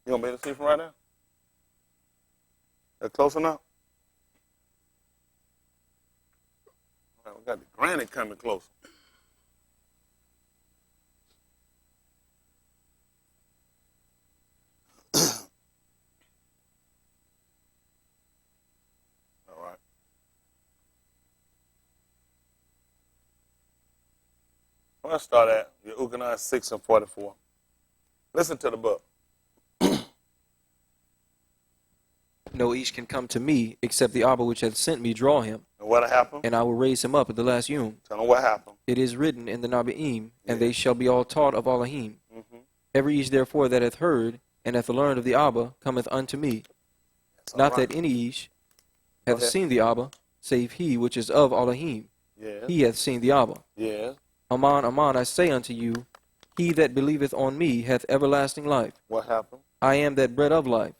You gonna be able to see from right now? That close enough? All right, we got the granite coming close. All right. Let's start at Eucharist 6 and 44. Listen to the book. No east can come to me, except the Abba which hath sent me draw him, And what happened? and I will raise him up at the last yom. Tell them what happened. It is written in the Nabi'im, and Yeah. they shall be all taught of Elohim. Mm-hmm. Every ish therefore that hath heard, and hath learned of the Abba, cometh unto me. Not that any ish hath seen the Abba, save he which is of Elohim. Yeah. He hath seen the Abba. Yeah. Aman, aman, I say unto you, he that believeth on me hath everlasting life. What happened? I am that bread of life.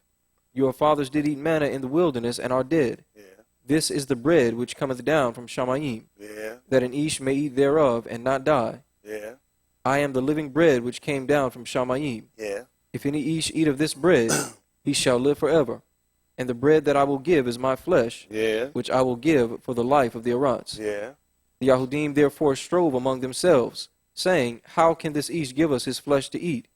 Your fathers did eat manna in the wilderness, and are dead. Yeah. This is the bread which cometh down from Shamayim, Yeah. that an ish may eat thereof, and not die. Yeah. I am the living bread which came down from Shamayim. Yeah. If any ish eat of this bread, he shall live forever. And the bread that I will give is my flesh, Yeah. which I will give for the life of the Arats. Yeah. The Yahudim therefore strove among themselves, saying, How can this ish give us his flesh to eat?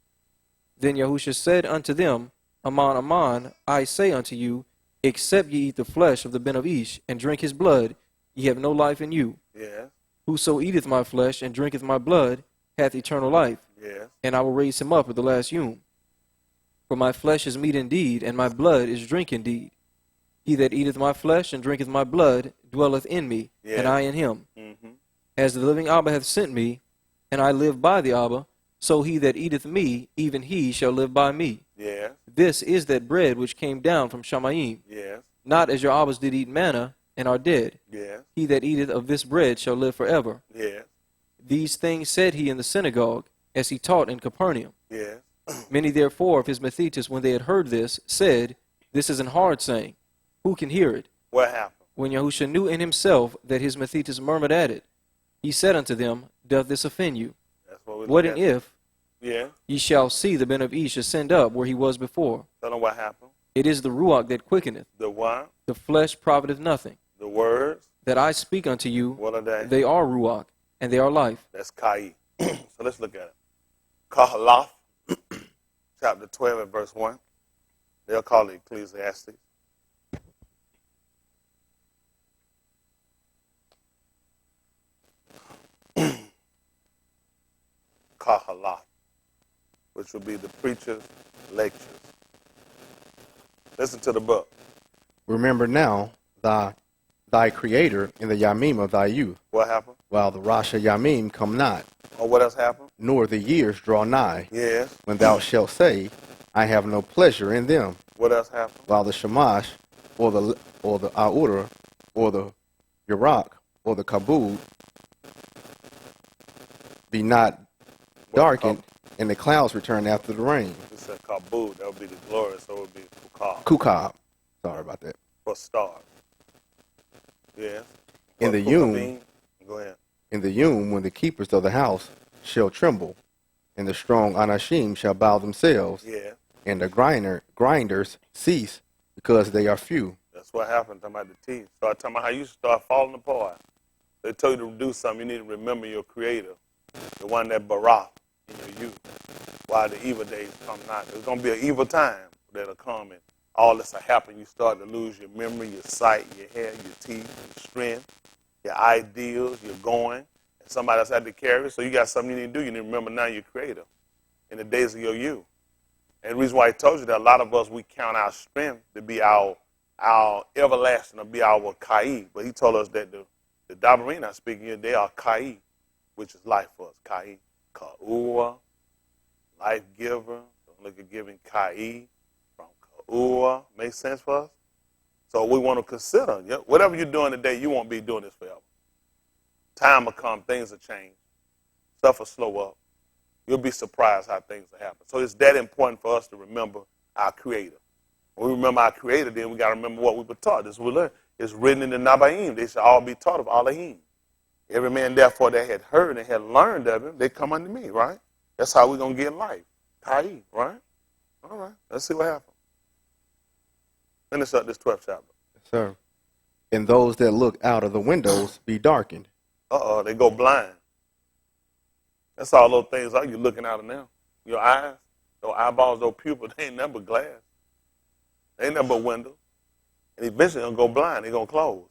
Then Yahusha said unto them, Aman, aman, I say unto you, except ye eat the flesh of the Ben of Ish, and drink his blood, ye have no life in you. Yeah. Whoso eateth my flesh and drinketh my blood hath eternal life, Yeah. and I will raise him up at the last yom. For my flesh is meat indeed, and my blood is drink indeed. He that eateth my flesh and drinketh my blood dwelleth in me, and I in him. Mm-hmm. As the living Abba hath sent me, and I live by the Abba, so he that eateth me, even he shall live by me. Yeah. This is that bread which came down from Shamayim, Yeah. not as your Abbas did eat manna, and are dead. Yeah. He that eateth of this bread shall live forever. Yeah. These things said he in the synagogue, as he taught in Capernaum. Yeah. Many therefore of his Methitis, when they had heard this, said, This is an hard saying. Who can hear it? What happened? When Yahusha knew in himself that his Methitis murmured at it, he said unto them, Doth this offend you? That's what we What look and at. if Yeah. ye shall see the Ben of Ish ascend up where he was before? Tell them what happened. It is the Ruach that quickeneth, The what? the flesh profiteth nothing. The words. That I speak unto you, What are they? they are Ruach, and they are life. That's Kai. So let's look at it. Kahalath, chapter 12 and verse 1. They'll call it Ecclesiastes. Kahalath, which would be the preacher's lectures. Listen to the book. Remember now thy Creator in the Yamim of thy youth, What happened? while the Rosh Yamim come not, Or what else happened? nor the years draw nigh, Yes. when thou shalt say, I have no pleasure in them, What else happened? while the Shamash, or the Aura, or the Urak, or the Kabul be not darkened, and the clouds return after the rain. It said Kabul. That would be the glory. So it would be Kukab. Kukab. Sorry about that. For stars. Yes. In For the Yom, Kukabim. Go ahead. in the Yom, when the keepers of the house shall tremble, and the strong Anashim shall bow themselves, Yeah. and the grinders cease, because they are few. That's what happened. Talking about the teeth. Start talking about how you start falling apart. They told you to do something. You need to remember your Creator, the one that barah in your youth. While the evil days come not. There's going to be an evil time that'll come, and all this will happen. You start to lose your memory, your sight, your hair, your teeth, your strength, your ideals, your going. And somebody else had to carry it. So you got something you need to do. You need to remember now your Creator in the days of your youth. And the reason why he told you that a lot of us, we count our strength to be our everlasting, to be our kai. But he told us that the Dabarine I speaking here, they are kai, which is life for us. Kai, ka'ua, life giver. Don't look at giving kai from ka'ua. Makes sense for us? So we want to consider, whatever you're doing today, you won't be doing this forever. Time will come, things will change. Stuff will slow up. You'll be surprised how things will happen. So it's that important for us to remember our Creator. When we remember our Creator, then we got to remember what we were taught. This is what we learned. It's written in the Nabaim. They shall all be taught of Elohim. Every man, therefore, that had heard and had learned of him, they come unto me, right? That's how we're going to get life. Kai, right? All right. Let's see what happens. Finish up this 12th chapter. Yes, sir. And those that look out of the windows be darkened. Uh-oh, they go blind. That's all those things are you looking out of now. Your eyes, those eyeballs, those pupils, they ain't nothing but glass. They ain't nothing but windows. And eventually they're going to go blind. They're going to close.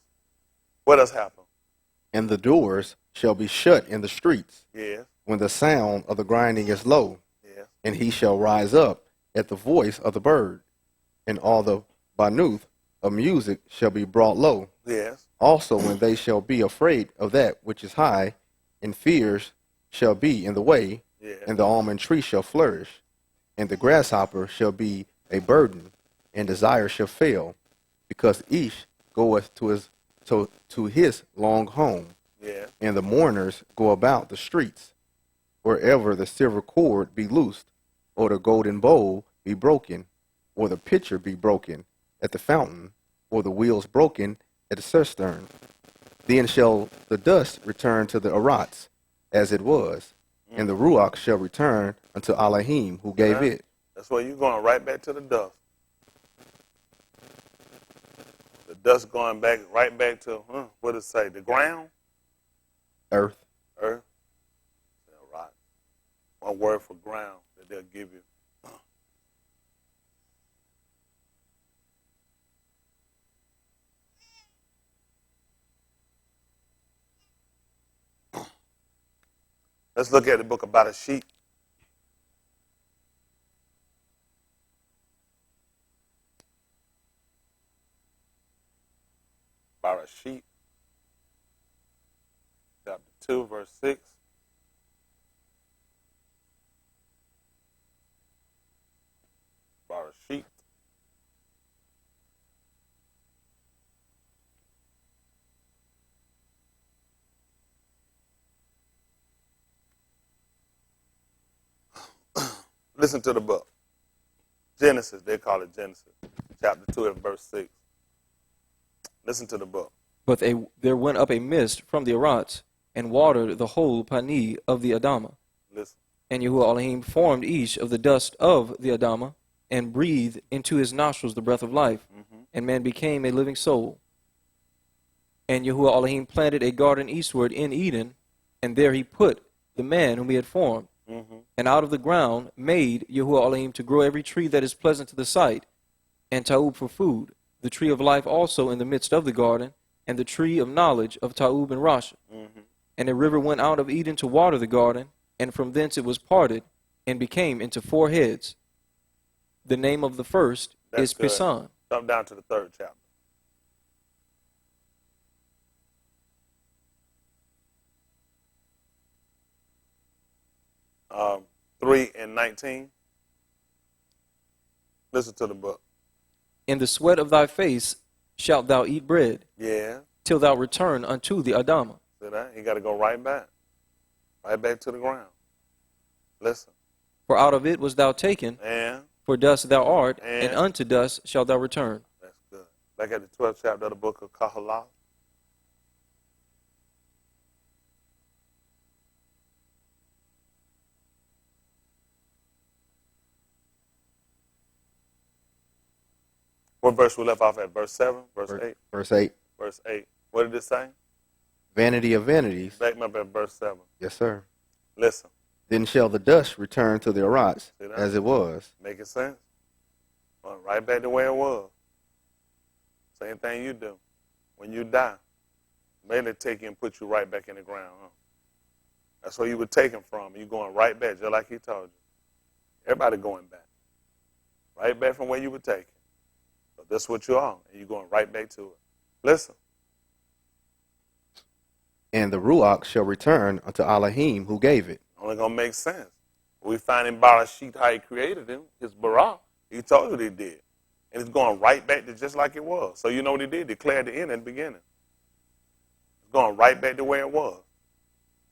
What else happen? And the doors shall be shut in the streets Yes, when the sound of the grinding is low. yes, And he shall rise up at the voice of the bird. And all the banuth of music shall be brought low. yes, Also when they shall be afraid of that which is high, and fears shall be in the way, yes. and the almond tree shall flourish, and the grasshopper shall be a burden, and desire shall fail, because each goeth to his long home, Yes, and the mourners go about the streets. Wherever the silver cord be loosed, or the golden bowl be broken, or the pitcher be broken at the fountain, or the wheels broken at the cistern, then shall the dust return to the Arats, as it was, and the Ruach shall return unto Elohim, who gave Right. it. That's where you're going right back to the dust. The dust going back right back to, what does it say, the ground, Earth. earth, right. One word for ground that they'll give you. Let's look at the book about a sheep. About a sheep. Chapter 2, verse 6. About a sheep. Listen to the book. Genesis, they call it Genesis. Chapter 2 and verse 6. Listen to the book. But there went up a mist from the Arats, and watered the whole Pani of the Adamah. Listen. And Yahuwah Elohim formed each of the dust of the Adamah, and breathed into his nostrils the breath of life, and man became a living soul. And Yahuwah Elohim planted a garden eastward in Eden, and there he put the man whom he had formed. And out of the ground made Yahuwah Elohim to grow every tree that is pleasant to the sight, and ta'ub for food, the tree of life also in the midst of the garden, and the tree of knowledge of ta'ub and rasha. And a river went out of Eden to water the garden, and from thence it was parted, and became into 4 heads. The name of the first That's is good. Pisan. Jump down to the 3rd chapter. Um, 3 and 19. Listen to the book. In the sweat of thy face shalt thou eat bread, Yeah. till thou return unto the Adamah. See that? You got to go right back. Right back to the ground. Listen. For out of it was thou taken, And for dust thou art, and And? unto dust shalt thou return. that's good. Back at the 12th chapter of the book of Kahalah. What verse we left off at? Verse 7? Verse 8? Verse 8. Verse 8. What did it say? Vanity of vanities. Back me up at verse 7. Yes, sir. Listen. Then shall the dust return to the Arats, See that? as it was. Making sense? Right back the way it was. Same thing you do. When you die, may they take you and put you right back in the ground. Huh? That's where you were taken from. You're going right back, just like he told you. Everybody going back. Right back from where you were taken. So that's what you are, and you're going right back to it. Listen. And the Ruach shall return unto Elohim, who gave it. Only going to make sense. We find in Barashit how he created him, his bara. He told you what he did. And it's going right back to just like it was. So you know what he did? Declared the end at the beginning. It's going right back to where it was.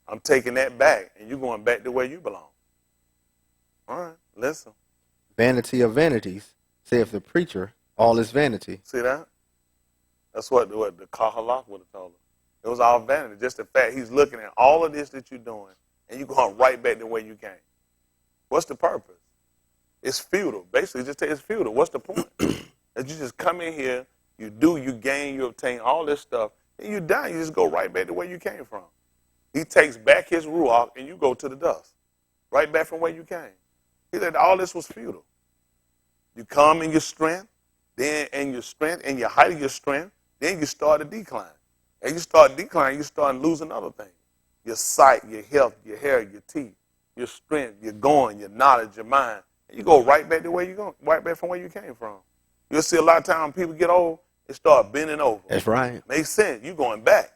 I'm taking that back, and you're going back to where you belong. All right, listen. Vanity of vanities, saith the preacher, all is vanity. See that? That's what the Kahalach would have told him. It was all vanity. Just the fact he's looking at all of this that you're doing, and you're going right back to where you came. What's the purpose? It's futile. Basically, just it's futile. What's the point? That you just come in here, you do, you gain, you obtain all this stuff, and you die. You just go right back to where you came from. He takes back his ruach, and you go to the dust, right back from where you came. He said all this was futile. You come in your strength, then in your strength, and your height of your strength, then you start to decline. And you start declining, you start losing other things. Your sight, your health, your hair, your teeth, your strength, your going, your knowledge, your mind. And you go right back to where you go, right back from where you came from. You'll see a lot of times when people get old, they start bending over. That's right. Makes sense. You going back.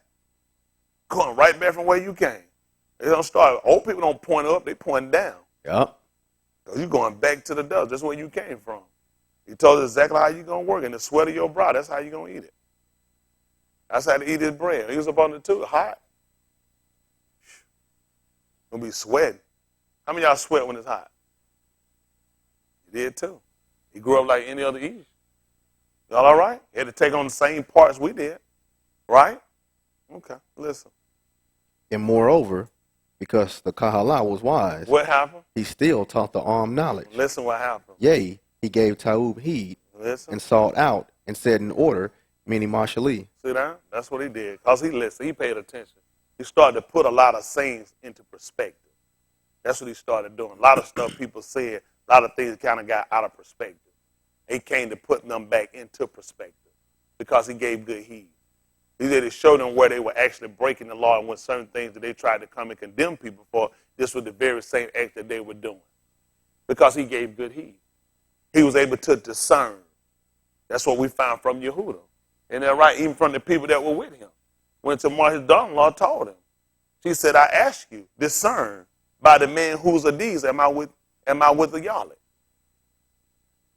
Going right back from where you came. They don't start, old people don't point up, they point down. Yep. Because you're going back to the dust. That's where you came from. He told us exactly how you're going to work. In the sweat of your brow, that's how you're going to eat it. That's how to eat his bread. He was up on the tube, hot. Going to be sweating. How many of y'all sweat when it's hot? He did too. He grew up like any other East. Y'all all right? He had to take on the same parts we did. Right? Okay, listen. And moreover, because the Kahala was wise, What happened? he still taught the armed knowledge. Listen what happened. Yea, he gave Taub heed Listen. and sought out and set in order many marshali. See that? That's what he did. Because he listened. He paid attention. He started to put a lot of things into perspective. That's what he started doing. A lot of stuff people said, a lot of things kind of got out of perspective. He came to put them back into perspective because he gave good heed. He did to show them where they were actually breaking the law and when certain things that they tried to come and condemn people for, this was the very same act that they were doing because he gave good heed. He was able to discern. That's what we found from Yehuda. And they're right, even from the people that were with him. When Tamar, his daughter-in-law, told him. She said, I ask you, discern by the man whose of these am I with the Yahweh?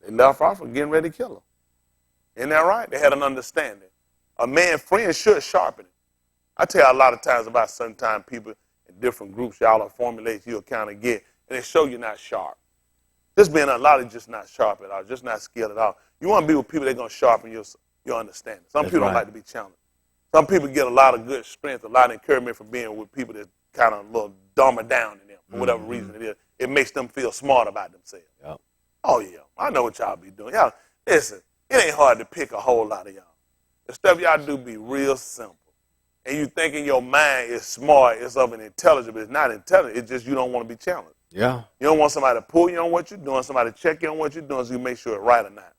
They left off from getting ready to kill him. Isn't that right? They had an understanding. A man's friend should sharpen it. I tell you a lot of times about sometimes people in different groups, y'all are formulates you'll kind of get, and they show you're not sharp. Just being a lot of just not sharp at all, just not skilled at all. You want to be with people that are going to sharpen your understanding. Some That's people right. don't like to be challenged. Some people get a lot of good strength, a lot of encouragement from being with people that kind of a little dumber down than them for whatever reason it is. It makes them feel smart about themselves. Yep. Oh, yeah, I know what y'all be doing. Y'all, listen, it ain't hard to pick a whole lot of y'all. The stuff y'all do be real simple. And you thinking your mind is smart, it's of an intelligence, but it's not intelligent. It's just you don't want to be challenged. Yeah. You don't want somebody to pull you on what you're doing, somebody to check you on what you're doing so you make sure it's right or not.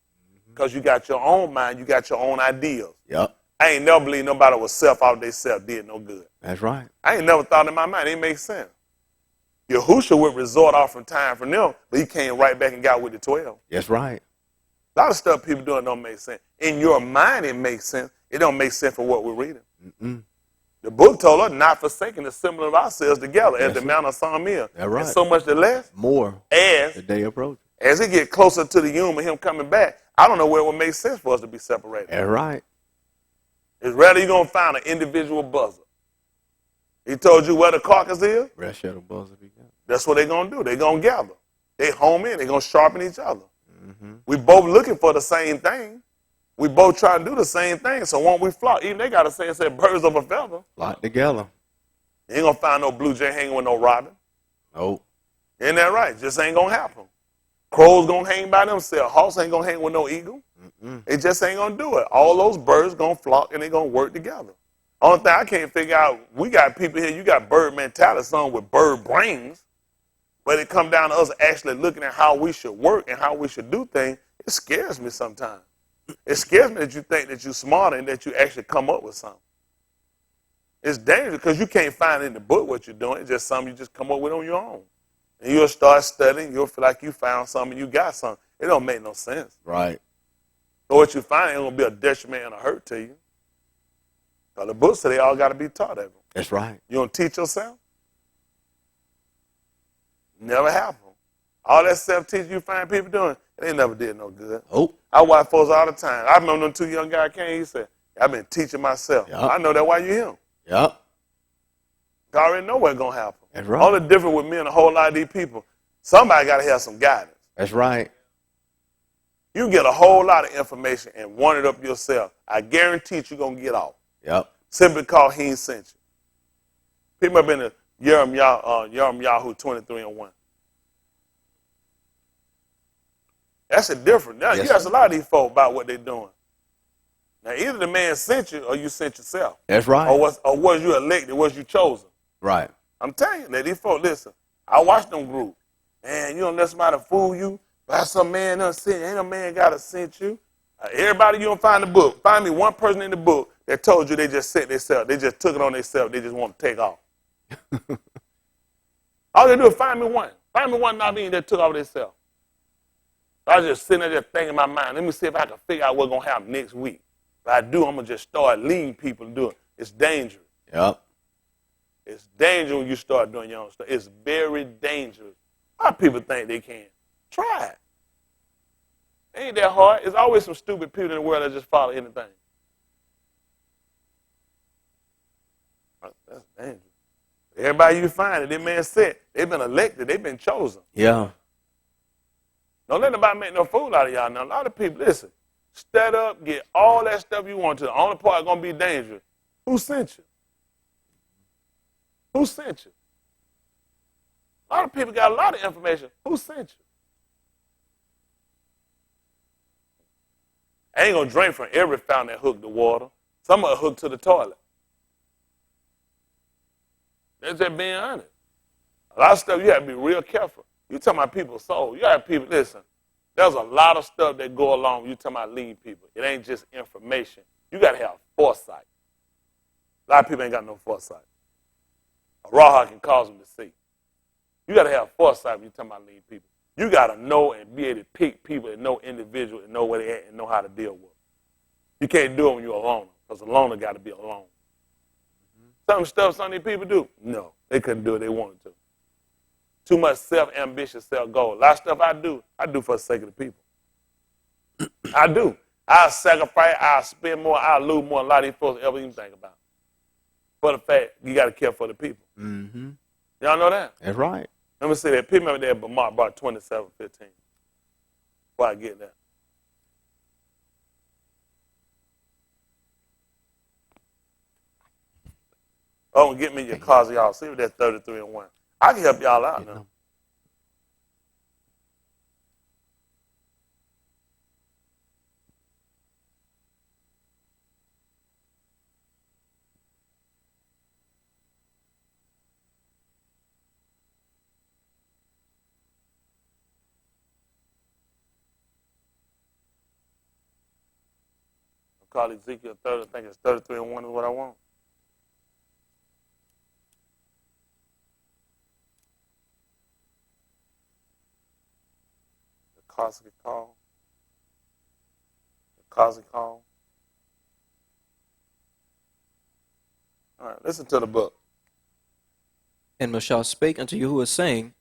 Because you got your own mind, you got your own ideas. Yep. I ain't never believed nobody was self out they self did no good. That's right. I ain't never thought in my mind. It makes sense. Yahushua would resort off from time from them, but he came right back and got with the 12. That's right. A lot of stuff people doing don't make sense. In your mind, it makes sense. It don't make sense for what we're reading. Mm-mm. The book told us not forsaking the assembling of ourselves together as That's the Mount of Samuel. That's right. And so much the less More as the day approaches. as it get closer to the union of him coming back, I don't know where it would make sense for us to be separated. That's right. It's rarely you're going to find an individual buzzer. He told you where the carcass is. Rest shall the buzzer be got. That's what they're going to do. They're going to gather. They home in. They're going to sharpen each other. Mm-hmm. We both looking for the same thing. We both trying to do the same thing. So won't we flock? Even they got to say, birds of a feather. Locked together. You ain't going to find no blue jay hanging with no robin. Nope. Isn't that right? Just ain't going to happen. Crows going to hang by themselves. Hawks ain't going to hang with no eagle. Mm-mm. It just ain't going to do it. All those birds going to flock and they going to work together. Only thing I can't figure out, we got people here, you got bird mentality, some with bird brains, but it come down to us actually looking at how we should work and how we should do things. It scares me sometimes. It scares me that you think that you're smarter and that you actually come up with something. It's dangerous because you can't find in the book what you're doing. It's just something you just come up with on your own. And you'll start studying. You'll feel like you found something, you got something. It don't make no sense. Right. So what you find ain't going to be a detriment and a hurt to you. Because the book said they all got to be taught of them. That's right. You don't teach yourself? Never happened. All that self-teaching you find people doing, they never did no good. Oh. I watch folks all the time. I remember them two young guys came, he said, I've been teaching myself. Yep. I know that why you him. Yep. I already know what's going to happen. That's right. Only difference with me and a whole lot of these people, somebody got to have some guidance. That's right. You get a whole lot of information and want it up yourself. I guarantee you're going to get off. Yep. Simply because he ain't sent you. People have been to Yirmiyahu 23:1. That's a different. Now, Yes, you ask sir. a lot of these folk about what they're doing. Now, either the man sent you or you sent yourself. That's right. Or was you elected? Was you chosen? Right. I'm telling you, that these folk, listen, I watch them groups. Man, you don't let somebody fool you. By some man done sent you. Ain't no man got to send you. Everybody you don't find the book. Find me one person in the book that told you they just sent themselves. They just took it on themselves. They just want to take off. All they do is find me one. Find me one not being that took off themselves. I was just sitting there just thinking in my mind, let me see if I can figure out what's going to happen next week. If I do, I'm going to just start leading people to do it. It's dangerous. Yep. It's dangerous when you start doing your own stuff. It's very dangerous. A lot of people think they can. Try it. It ain't that hard. There's always some stupid people in the world that just follow anything. That's dangerous. Everybody you find that man said, they've been elected, they've been chosen. Yeah. Don't let nobody make no fool out of y'all. Now, a lot of people, listen, stud up, get all that stuff you want to. The only part going to be dangerous. Who sent you? Who sent you? A lot of people got a lot of information. Who sent you? I ain't going to drink from every fountain that hooked the water. Some of it hooked to the toilet. That's just being honest. A lot of stuff you have to be real careful. You talking about people's soul. You got people, listen, there's a lot of stuff that go along when you talking about leading people. It ain't just information. You got to have foresight. A lot of people ain't got no foresight. A rawhide can cause them to see. You got to have foresight when you talking about leading people. You got to know and be able to pick people and know individuals and know where they at and know how to deal with them. You can't do it when you're a loner, because a loner got to be alone. Some stuff some of these people do, no, they couldn't do it. They wanted to. Too much self-ambition, self-goal. A lot of stuff I do for the sake of the people. I do. I'll sacrifice, I'll spend more, I'll lose more than a lot of these folks ever even think about. For the fact, you got to care for the people. Mm-hmm. Y'all know that? That's right. Let me say that. People remember that, but Mark brought 27:15. Before I get that. Oh, get me your closet, y'all. See if that's 33 and 1. I can help y'all out now. I'll call Ezekiel 30. I think it's 33 and 1 is what I want. Cosmic call. The cosmic call. All right, listen to the book. And Mashal spake unto Yahuwah, saying,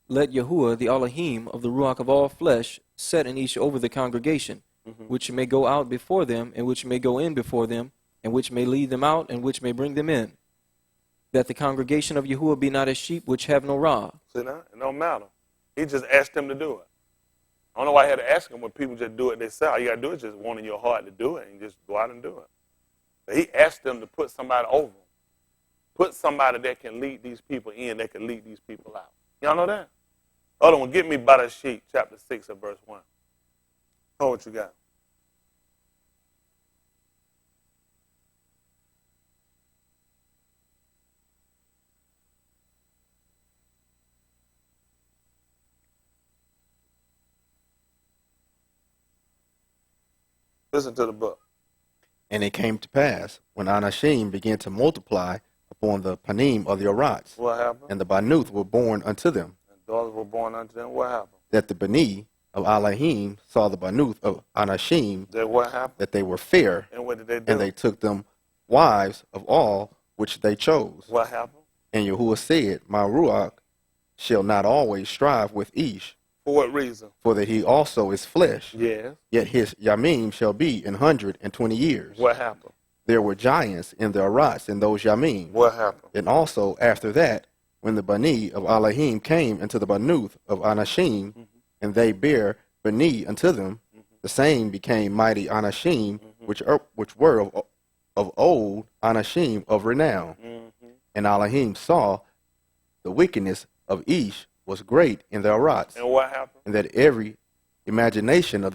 Let Yahuwah, the Elohim of the Ruach of all flesh, set in each over the congregation, which may go out before them, and which may go in before them, and which may lead them out, and which may bring them in. That the congregation of Yahuwah be not as sheep which have no rah. See now? It don't matter. He just asked them to do it. I don't know why I had to ask him when people just do it themselves. All you got to do is just want in your heart to do it and just go out and do it. But he asked them to put somebody over them. Put somebody that can lead these people in, that can lead these people out. Y'all know that? Other one, get me by the sheep, chapter 6 of verse 1. Oh, what you got? Listen to the book. And it came to pass, when Anashim began to multiply upon the Panim of the Arats, What happened? and the Banuth were born unto them, And daughters were born unto them. What happened? that the Bani of Elohim saw the Banuth of Anashim, That what happened? that they were fair, And what did they do? and they took them wives of all which they chose. What happened? And Yahuwah said, My Ruach shall not always strive with Ish, For what reason? for that he also is flesh, Yes. yet his Yamim shall be 120 years. What happened? There were giants in the Arats in those Yamim. What happened? And also after that, when the Bani of Elohim came into the Banuth of Anashim, and they bare Bani unto them, the same became mighty Anashim, which were of old Anashim of renown. And Elohim saw the wickedness of Ish was great in the Arats, And what happened? and that every imagination of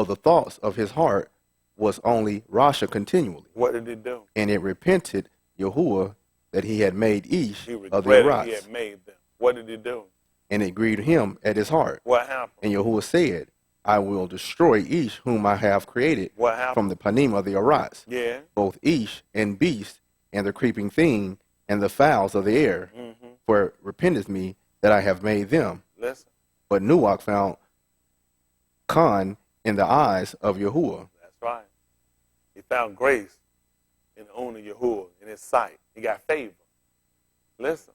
the thoughts of his heart was only Rasha continually. What did he do? And it repented Yahuwah that he had made Ish He of the regretted he Arats, had made them. What did he do? and it grieved him at his heart. What happened? And Yahuwah said, I will destroy Ish whom I have created What happened? from the panim of the Arats, Yeah. both Ish and beast, and the creeping thing, and the fowls of the air, for it repenteth me that I have made them. Listen. But Nuach found Khan in the eyes of Yahuwah. That's right. He found grace in the owner Yahuwah, in his sight. He got favor. Listen.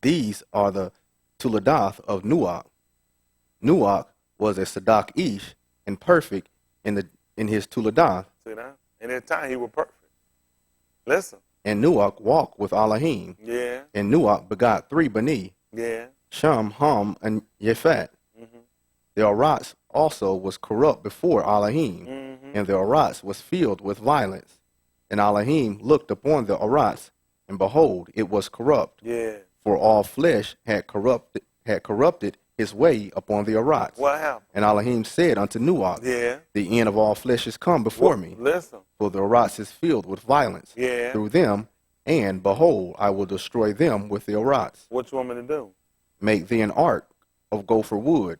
These are the Tuladath of Nuach. Nuach was a Sadak Ish and perfect in his Tuladath, See that? In that time, he was perfect. Listen. and Nuach walked with Elohim. Yeah. And Nuach begot 3 Bani, Yeah. Sham, Ham, and Yefat. The Arats also was corrupt before Elohim, and the Arats was filled with violence. And Elohim looked upon the Arats, and behold, it was corrupt. Yeah. For all flesh had corrupted his way upon the Arats. What happened? And Elohim said unto Nuach, Yeah. the end of all flesh is come before me, Listen. for the Arats is filled with violence Yeah. through them, and behold, I will destroy them with the Arats. What you want me to do? Make thee an ark of gopher wood.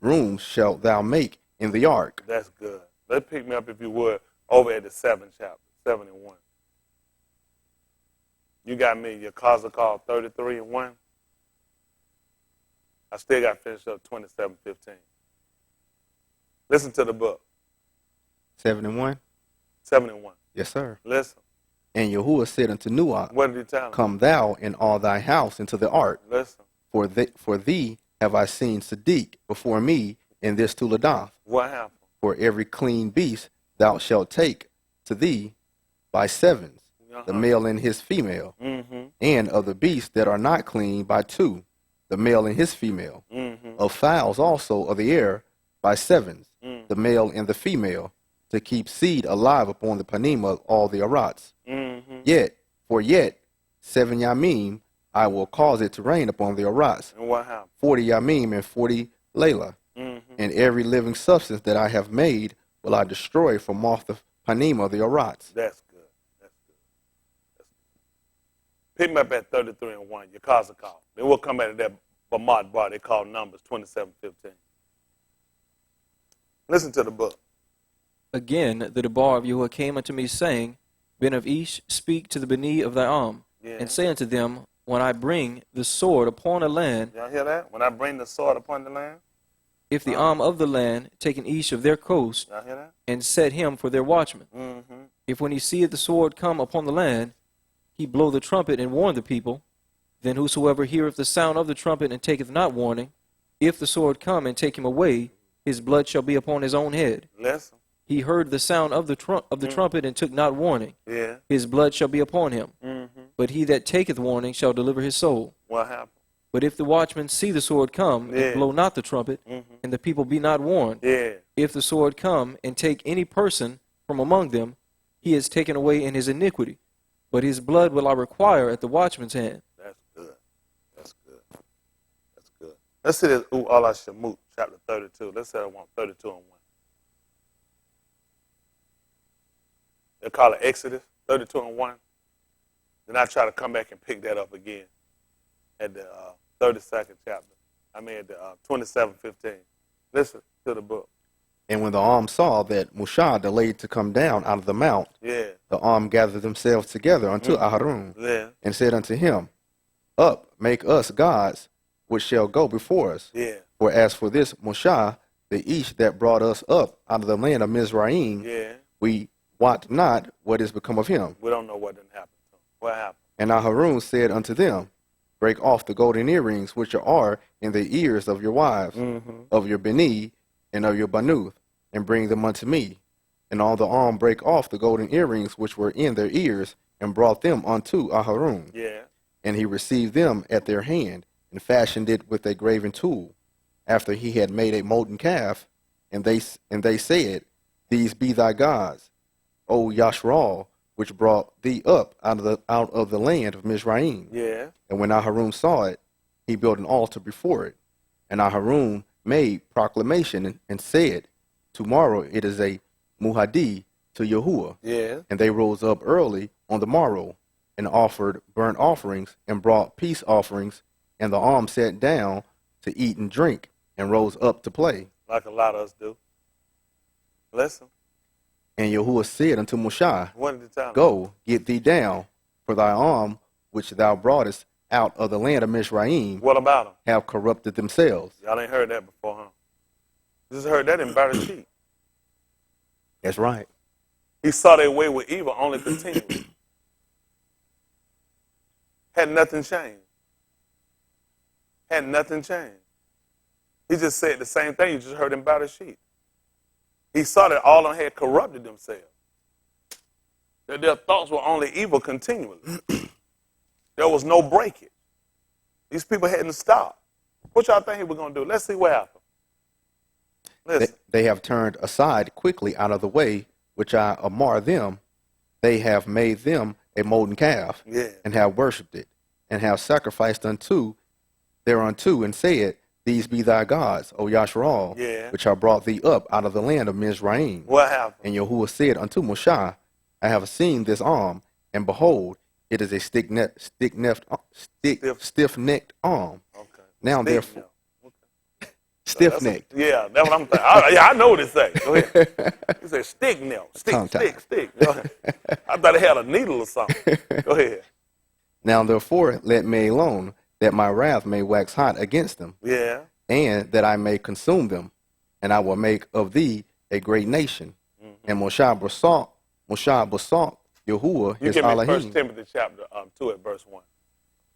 Rooms shalt thou make in the ark. That's good. Let's pick me up, if you would, over at the 7th chapter, 7 and 1. You got me, your cause called 33 and 1. I still got to finish up 27:15. Listen to the book, 7 and 1? 7 and 1. Yes, sir. Listen. And Yahuwah said unto Nuach, What did he tell him? come thou and all thy house into the ark, Listen. for thee have I seen Sadiq before me in this Tuladath. What happened? For every clean beast thou shalt take to thee by 7s, the male and his female, and of the beasts that are not clean by 2, the male and his female, of fowls also of the air by 7s, the male and the female, to keep seed alive upon the panim of all the Arats. Yet 7 Yamim I will cause it to rain upon the Arats, And what happened? 40 Yamim and 40 Layla. And every living substance that I have made will I destroy from off the panim of the Arats. That's good. That's good. That's good. Pick me up at 33 and 1, your cause call. Then we'll come back to that Bamad bar they call Numbers 27:15. Listen to the book. Again, the Debar of Yahuwah came unto me, saying, Ben of Ish, speak to the Beni of thy Yeah. and say unto them, when I bring the sword upon a land, Y'all hear that? When I bring the sword upon the land, if the of the land take an Ish of their coast, y'all hear that? and set him for their watchman, if when he seeth the sword come upon the land, he blow the trumpet and warn the people, then whosoever heareth the sound of the trumpet and taketh not warning, if the sword come and take him away, his blood shall be upon his own head. Listen. He heard the sound of the trumpet and took not warning, Yeah. his blood shall be upon him. But he that taketh warning shall deliver his soul. What happened? But if the watchman see the sword come, Yeah. and blow not the trumpet, and the people be not warned, Yeah. if the sword come and take any person from among them, he is taken away in his iniquity. But his blood will I require at the watchman's hand. That's good. That's good. That's good. Let's see this Allah Shamut, chapter 32. Let's say I want 32 and 1. They call it Exodus 32 and 1. Then I try to come back and pick that up again at the 32nd chapter. I mean at the 27:15. Listen to the book. And when the saw that Mushah delayed to come down out of the mount, Yeah. the gathered themselves together unto Aharon, Yeah. and said unto him, Up, make us gods, which shall go before us. Yeah. For as for this Mushah, the Ish that brought us up out of the land of Mizraim, Yeah. we wot not what is become of him. We don't know what didn't happen to him. What happened? And Aharon said unto them, Break off the golden earrings which are in the ears of your wives, of your Beni, and of your Banuth, and bring them unto me. And all the brake off the golden earrings which were in their ears, and brought them unto Aharon. Yeah. And he received them at their hand, and fashioned it with a graven tool, after he had made a molten calf. And they said, These be thy gods, O Yashral, which brought thee up out of the land of Mizraim. Yeah. And when Aharon saw it, he built an altar before it. And Aharon made proclamation and said, tomorrow it is a muhadi to Yahuwah. Yeah. And they rose up early on the morrow and offered burnt offerings and brought peace offerings. And the arm sat down to eat and drink and rose up to play. Like a lot of us do. Listen. And Yahuwah said unto Moshe, One at a time. Go, get thee down, for thy arm which thou broughtest out of the land of Mizraim What about them? have corrupted themselves. Y'all ain't heard that before, huh? Just heard that in Bereshit. That's right. He saw their way with evil only continued. Had nothing changed. Had nothing changed. He just said the same thing you just heard in Bereshit. He saw that all of them had corrupted themselves. That their thoughts were only evil continually. There was no breakage. These people hadn't stopped. What y'all think he was going to do? Let's see what happened. Listen. They have turned aside quickly out of the way, which I amar them. They have made them a molten calf, Yeah. and have worshipped it, and have sacrificed thereunto, and said, These be thy gods, O Yasharal, Yeah. which have brought thee up out of the land of Mizraim. What happened? And Yahuwah said unto Moshe, I have seen this arm, and behold, it is a stiff-necked arm. Okay. Now Stick therefore, now. stiff-necked. Yeah, that's what I'm saying. I know what it say. Go ahead. He said stick nail. Tongue tie. Stick. Go ahead. I thought it had a needle or something. Go ahead. Now therefore let me alone, that my wrath may wax hot against them, Yeah. and that I may consume them, and I will make of thee a great nation. And Moshe besought Yahuwah You his give me 1 Elohim, Timothy chapter 2 at verse 1.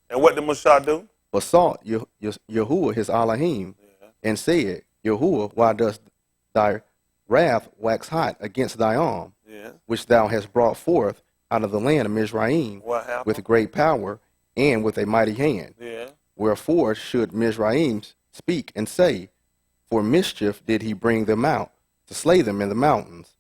And what did Moshe do? besought Yahuwah his Elohim, and said, Yahuwah, why does thy wrath wax hot against thy arm, Yeah. which thou hast brought forth out of the land of Mizraim What happened? with great power and with a mighty hand? Yeah. Wherefore should Mizraim speak and say, For mischief did he bring them out, to slay them in the mountains,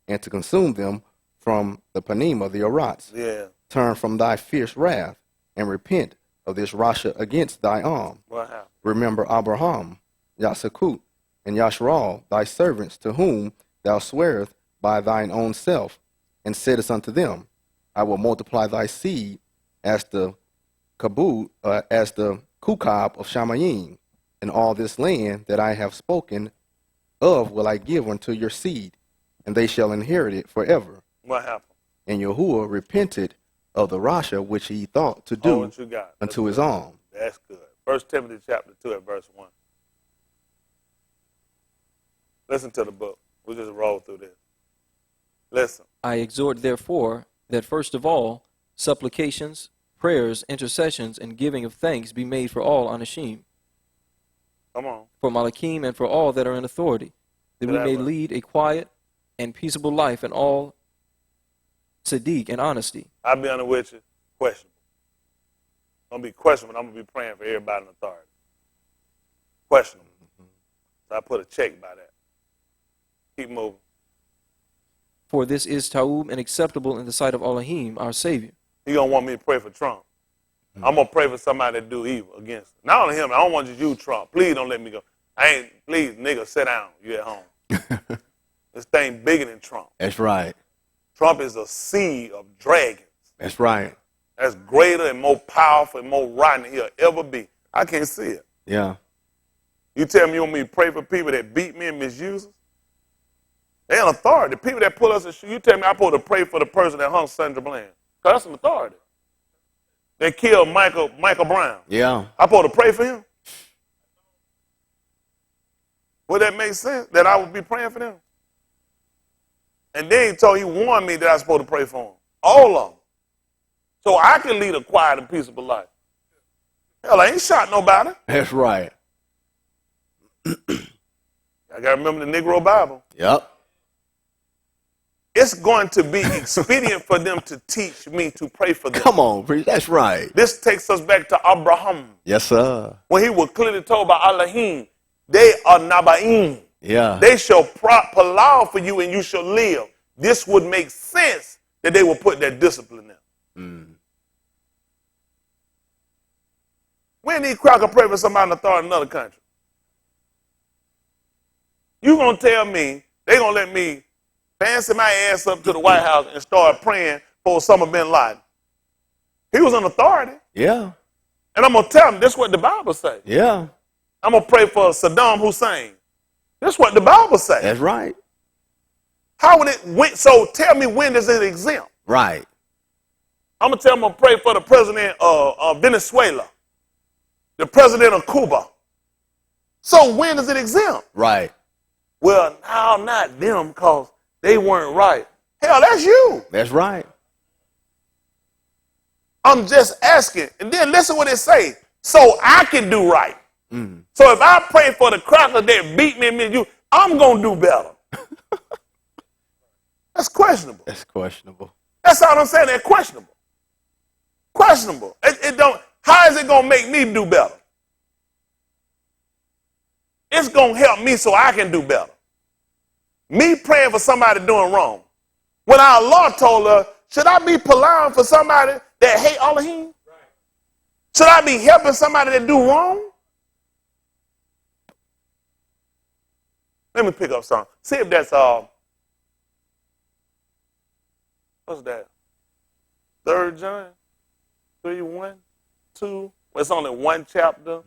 and to consume them from the Panim of the Arats. Yeah. Turn from thy fierce wrath, and repent of this rasha against thy arm. What happened? Remember Abraham, Yasakut, and Yasharal, thy servants, to whom thou swearest by thine own self, and saidest unto them, I will multiply thy seed as the kukab of Shamayim, and all this land that I have spoken of will I give unto your seed, and they shall inherit it forever. What happened? And Yahuwah repented of the rasha which he thought to Oh, do what you got? unto his arm. That's good. 1 Timothy chapter 2 at verse 1. Listen to the book. We'll just roll through this. Listen. I exhort, therefore, that first of all, supplications, prayers, intercessions, and giving of thanks be made for all anashim, Come on. for Malachim, and for all that are in authority, that we may Elaborate. lead a quiet and peaceable life in all tzedek and honesty. I'll be honest with you. Questionable. Gonna be questionable. I'm gonna be praying for everybody in authority. Questionable. So I put a check by that. Keep moving. For this is ta'ub and acceptable in the sight of Elohim, our Savior. He gonna want me to pray for Trump. I'm gonna pray for somebody that do evil against him. Not only him, I don't want you, Trump. Please don't let me go. Please, nigga, sit down. You at home. This thing bigger than Trump. That's right. Trump is a seed of dragons. That's right. That's greater and more powerful and more rotten than he'll ever be. I can't see it. Yeah. You tell me you want me to pray for people that beat me and misuse us? They're in authority. People that pull us in shoe. You tell me I'm supposed to pray for the person that hung Sandra Bland. Because that's some authority. They killed Michael Brown. Yeah. I'm supposed to pray for him? Would that make sense that I would be praying for them? And then he warned me that I was supposed to pray for them. All of them. So I can lead a quiet and peaceable life. Hell, I ain't shot nobody. That's right. I got to remember the Negro Bible. Yep. It's going to be expedient for them to teach me to pray for them. Come on, preach. That's right. This takes us back to Abraham. Yes, sir. When he was clearly told by Elohim, they are Nabaim. Yeah. They shall palau for you and you shall live. This would make sense that they will put that discipline in. We need Crocker pray for somebody in authority in another country. You gonna tell me they gonna let me fancy my ass up to the White House and start praying for Osama bin Laden? He was an authority. Yeah. And I'm gonna tell him this is what the Bible say. Yeah. I'm gonna pray for Saddam Hussein. This is what the Bible say. That's right. How would it went? So tell me, when does it exempt? Right. I'm gonna tell him I'm gonna pray for the president of Venezuela, the president of Cuba. So when does it exempt? Right. Well, now not them because they weren't right. Hell, that's you. That's right. I'm just asking. And then listen what it say. So I can do right. Mm. So if I pray for the crackers that beat me and you, I'm gonna do better. That's questionable. That's questionable. That's all I'm saying. That's questionable. Questionable. It don't. How is it gonna make me do better? It's gonna help me so I can do better. Me praying for somebody doing wrong. When our Lord told her, should I be plowing for somebody that hate Elohim? Should I be helping somebody that do wrong? Let me pick up something. See if that's what's that? 3 John 3, 1, 2. Well, it's only one chapter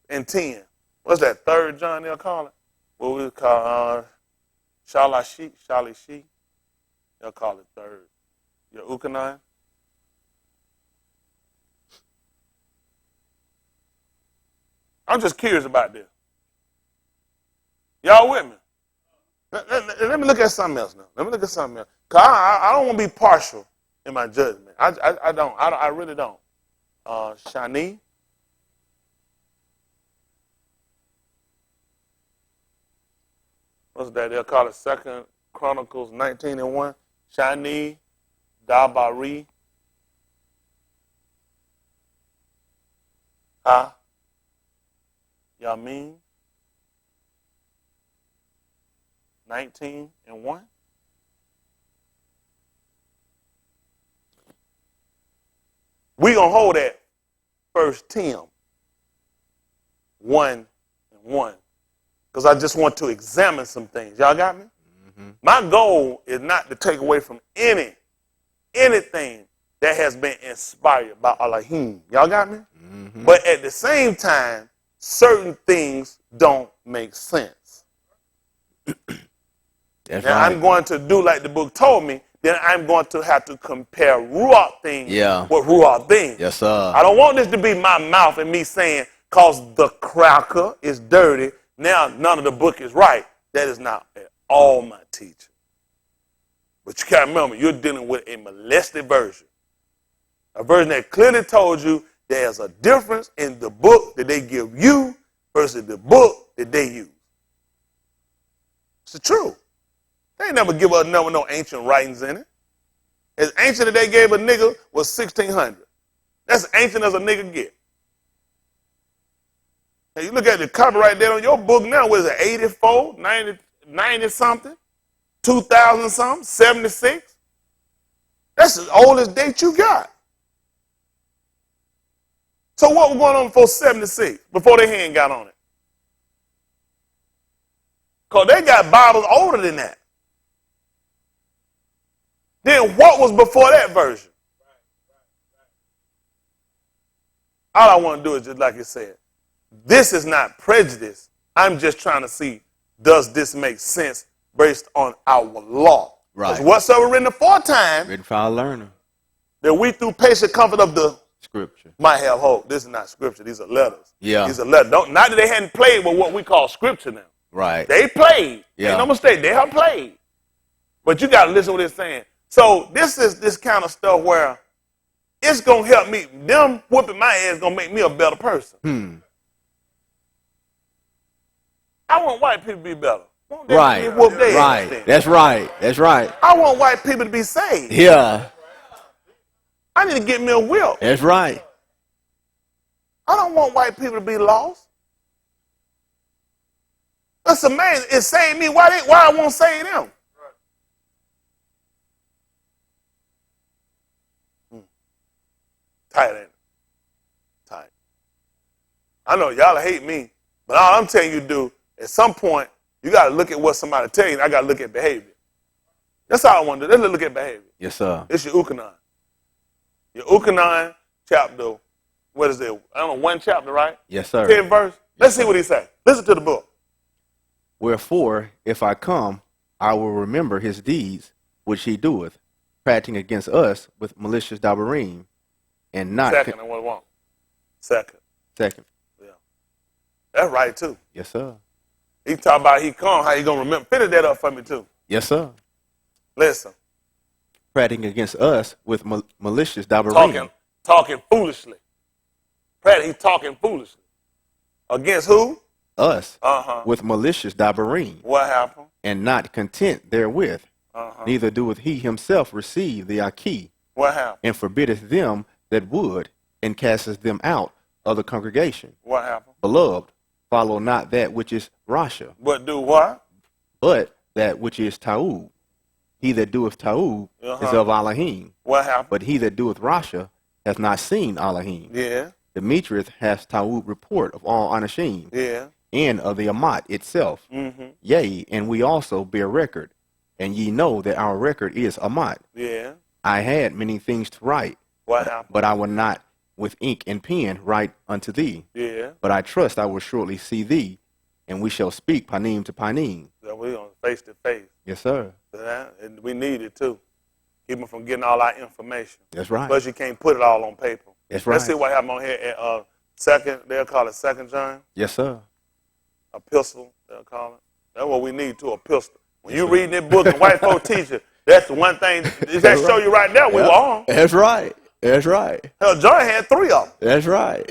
and 10. What's that? 3 John they'll call it? What we call Shalashi. They'll call it 3rd. Your Ukanai. I'm just curious about this. Y'all with me? Let me look at something else now. Let me look at something else. Cause I don't want to be partial in my judgment. I don't. I really don't. Shani. What's that? They'll call it 2 Chronicles 19 and 1. Shani, Dabari. Yamin. 19 and 1. We gonna hold that 1 Tim 1 and 1. Because I just want to examine some things. Y'all got me? Mm-hmm. My goal is not to take away from anything that has been inspired by Elohim. Y'all got me? Mm-hmm. But at the same time, certain things don't make sense. That's now, right. I'm going to do like the book told me, then I'm going to have to compare Ruach things with Ruach things. Yes, sir. I don't want this to be my mouth and me saying, because the cracker is dirty, now none of the book is right. That is not at all my teaching. But you can't remember, you're dealing with a molested version. A version that clearly told you there's a difference in the book that they give you versus the book that they use. It's the truth. They ain't never give us no ancient writings in it. As ancient as they gave a nigga was 1600. That's ancient as a nigga get. Now you look at the copyright date on your book now, what is it, 84, 90 something, 2000 something, 76? That's the oldest date you got. So what was going on before 76, before their hand got on it? Because they got Bibles older than that. Then what was before that version? All I want to do is just like you said. This is not prejudice. I'm just trying to see, does this make sense based on our law? Right. Because whatsoever written aforetime, Written for our learner. that we through patient comfort of the Scripture might have hope. This is not scripture. These are letters. Yeah. These are letters. Not that they hadn't played with what we call scripture now. Right. They played. Yeah. Ain't no mistake. They have played. But you got to listen to what it's saying. So this is this kind of stuff where it's going to help me. Them whooping my ass going to make me a better person. I want white people to be better. Right. Right. That's right. That's right. I want white people to be saved. Yeah. I need to get me a whip. That's right. I don't want white people to be lost. That's amazing. It saved me. Why I won't save them? Tight, ain't it? Tight. I know y'all hate me, but all I'm telling you to do, at some point, You got to look at what somebody tell you, and I got to look at behavior. That's all I want to do. Let's look at behavior. Yes, sir. It's your Ukanon. Your Ukanon chapter, what is it? I don't know, one chapter, right? Yes, sir. 10 verse. Let's see what he say. Listen to the book. Wherefore, if I come, I will remember his deeds, which he doeth, prating against us with malicious dabarim, and not... Second, I want. Second. Second. Yeah. That's right, too. Yes, sir. He talk about he come, how you going to remember. Finish that up for me, too. Yes, sir. Listen. Prating against us with malicious dabarim. Talking foolishly. He's talking foolishly. Against who? Us. Uh-huh. With malicious dabarim. What happened? And not content therewith. Uh-huh. Neither doeth he himself receive the Aki, What happened? and forbiddeth them that would, and casteth them out of the congregation. What happened? Beloved, follow not that which is Rasha, But do what? but that which is Taub. He that doeth Taub is of Elohim, What happened? but he that doeth Rasha hath not seen Elohim. Yeah, Demetrius hath Taub report of all Anashim, yeah. and of the Amat itself. Mm-hmm. Yea, and we also bear record, and ye know that our record is Amat. Yeah. I had many things to write, What happened? but I will not with ink and pen write unto thee. Yeah. But I trust I will shortly see thee, and we shall speak panim to panim. So we on face to face. Yes, sir. And we need it too. Keep them from getting all our information. That's right. Plus you can't put it all on paper. That's Let's right. see what happened on here at second, they'll call it Second John. Yes, sir. A pistol, they'll call it. That's what we need too, a pistol. When you reading that book and white folk teach you, that's the one thing that show you right there we were on. That's right. That's right. Hell, John had 3 of them. That's right.